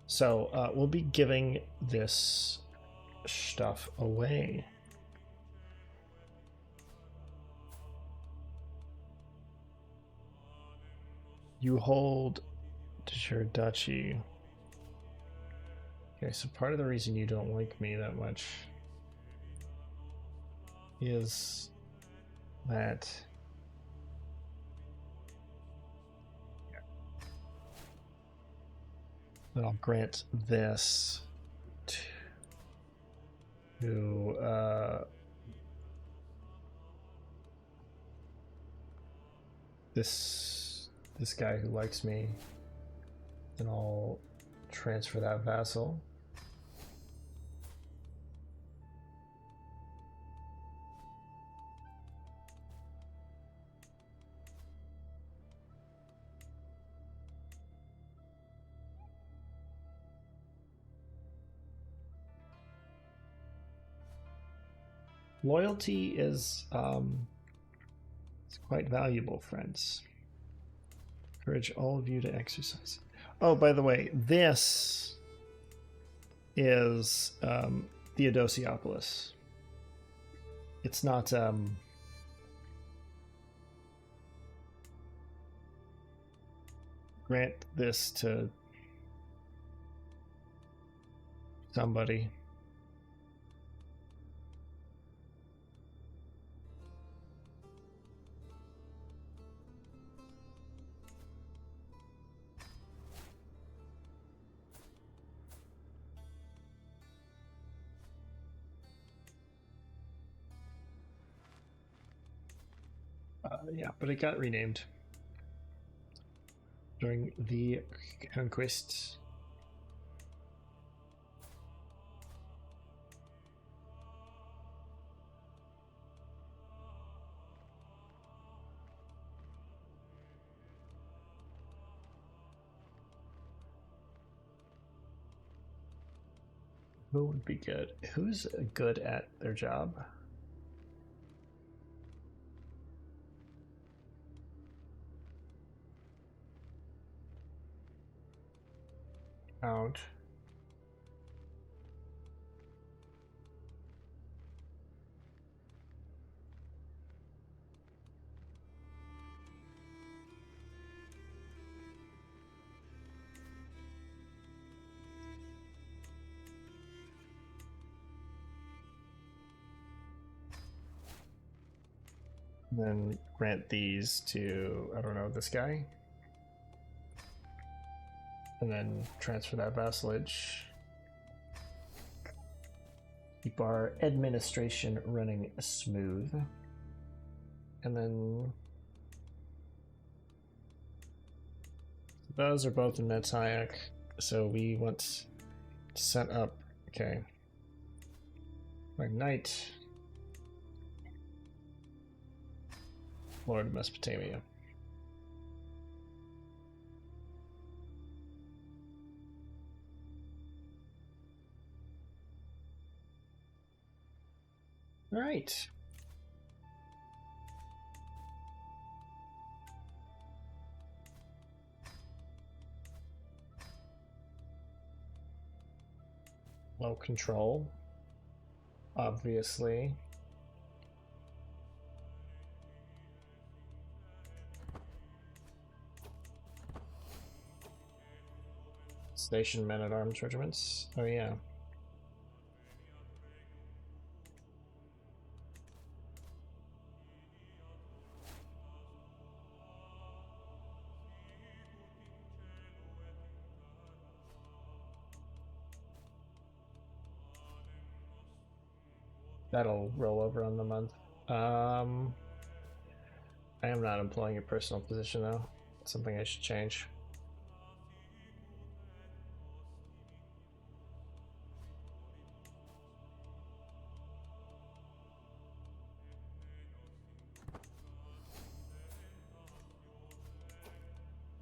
So we'll be giving this stuff away. You hold your duchy. Okay, so part of the reason you don't like me that much is that I'll grant this to this guy who likes me, and I'll transfer that vassal. Loyalty is it's quite valuable, friends. Encourage all of you to exercise. Oh, by the way, this is Theodosiopolis. It's not grant this to somebody. Yeah, but it got renamed. during the conquest. Who would be good? Who's good at their job? Out. Then grant these to, I don't know, this guy. And then transfer that vassalage. Keep our administration running smooth. And then those are both in Netayak. So we want to set up, okay. My knight. Lord of Mesopotamia. All right. Low control, obviously. Station men-at-arms regiments. Oh yeah. That'll roll over on the month. I am not employing a personal position though. It's something I should change.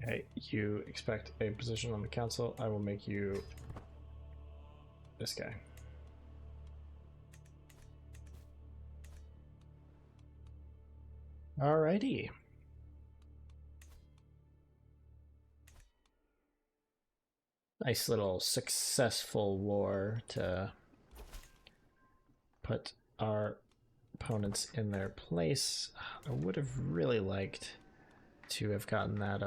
Okay, you expect a position on the council. I will make you this guy. Alrighty. Nice little successful war to put our opponents in their place. I would have really liked to have gotten that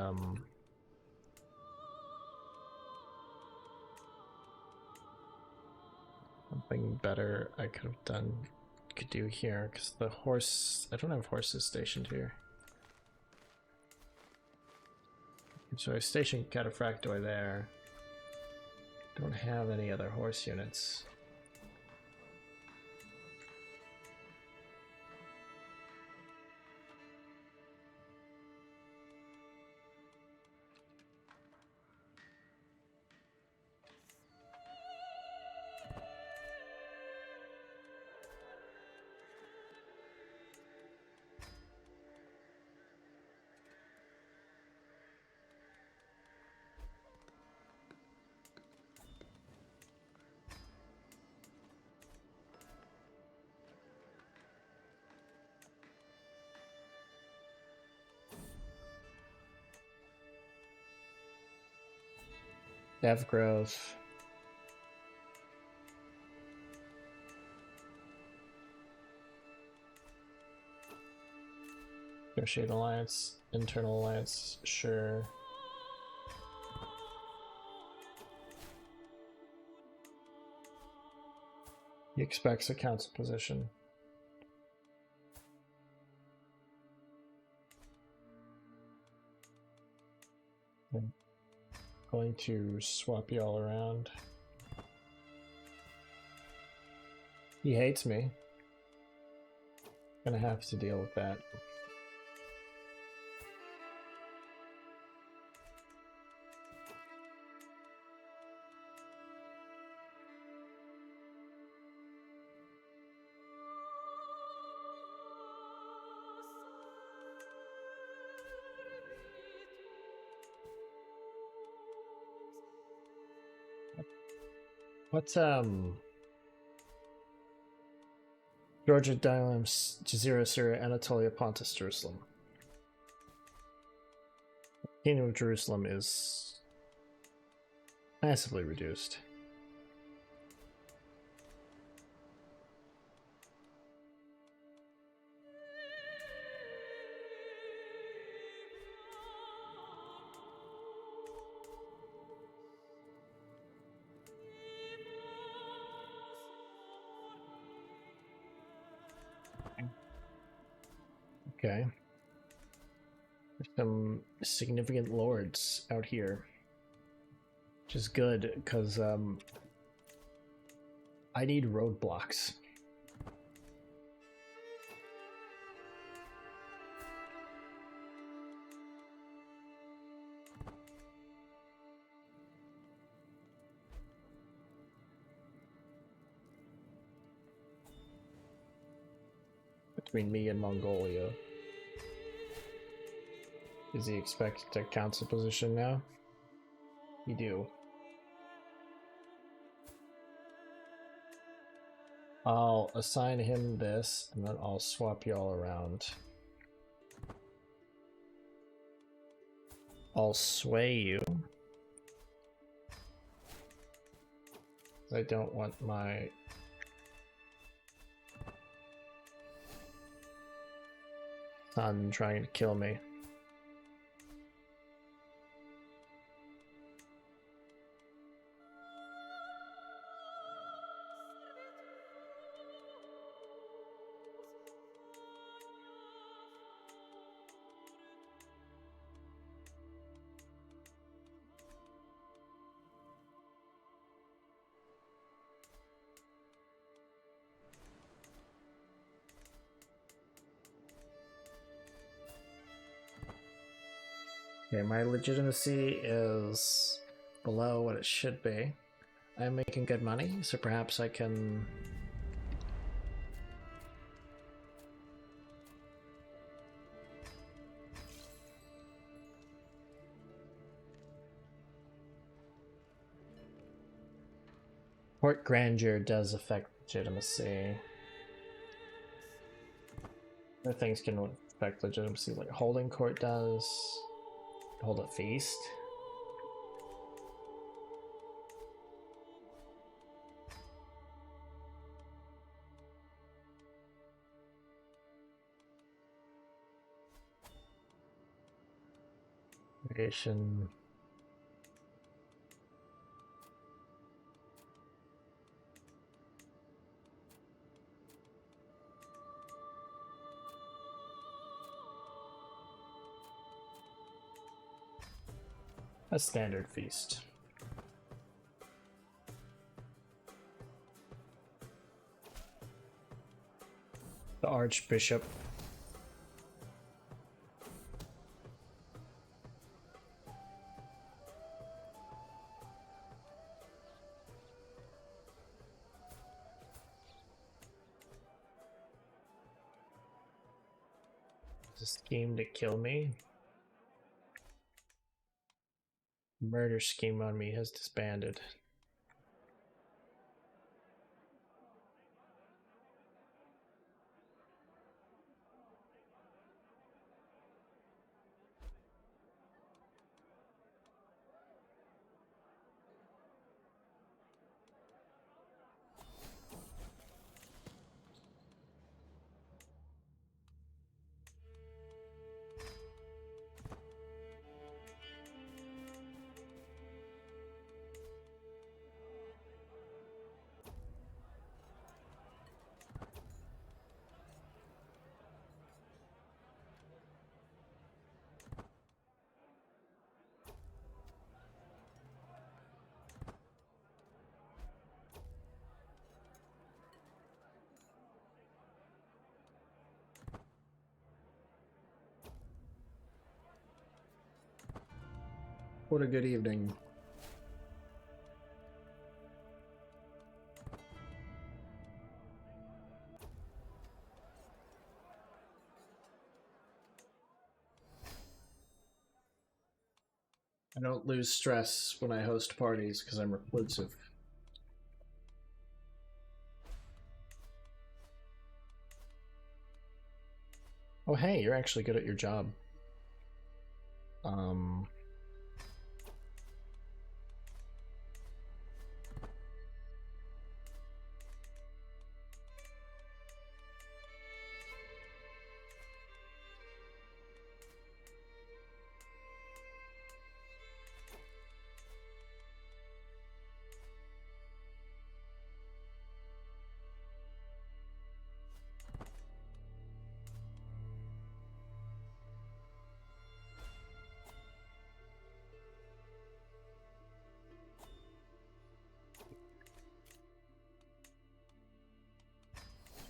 something better I could do here, because the horse, I don't have horses stationed here. So I stationed Cataphractoi there. Don't have any other horse units. Dev growth. Negotiate alliance, internal alliance, sure. He expects a council position. I'm going to swap you all around. He hates me. Gonna have to deal with that. What's Georgia, Dilam, Jazeera, Syria, Anatolia, Pontus, Jerusalem. Kingdom of Jerusalem is massively reduced. Okay. There's some significant lords out here. Which is good, because I need roadblocks. Between me and Mongolia. Does he expect a council position now? You do. I'll assign him this, and then I'll swap y'all around. I'll sway you. I don't want my son trying to kill me. Okay, my legitimacy is below what it should be. I'm making good money, so perhaps I can... Court grandeur does affect legitimacy. Other things can affect legitimacy, like holding court does. Hold a feast. Variation. A standard feast. The Archbishop. A scheme to kill me. Murder scheme on me has disbanded. What a good evening. I don't lose stress when I host parties because I'm reclusive. Oh, hey, you're actually good at your job. Um...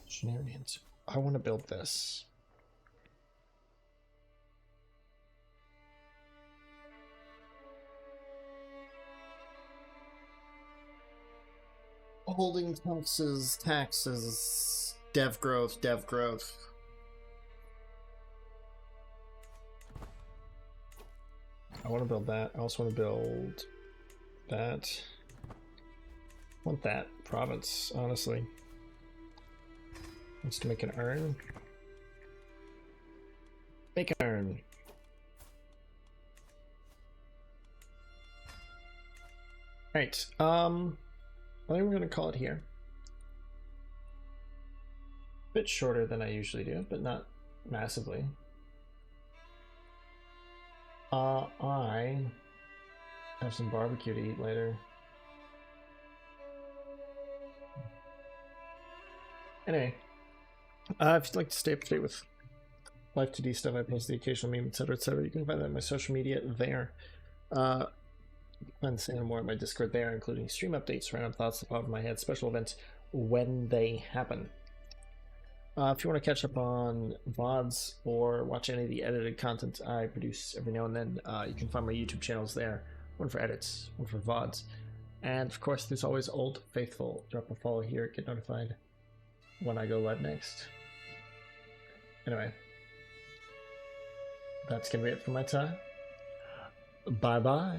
Shenanigans. I want to build this. Holding taxes, dev growth. I want to build that. I also want to build that. I want that province, honestly. Wants to make an urn. Make an urn. Alright, I think we're gonna call it here. A bit shorter than I usually do, but not massively. I have some barbecue to eat later. Anyway, if you'd like to stay up to date with Live2d stuff, I post the occasional meme, etc., you can find that on my social media there. You can find more on my Discord there, including stream updates, random thoughts that pop in my head, special events when they happen. If you want to catch up on VODs or watch any of the edited content I produce every now and then, you can find my YouTube channels there. One for edits, one for VODs. And of course, there's always Old Faithful. Drop a follow here, get notified when I go live next. Anyway, that's going to be it for my time. Bye-bye.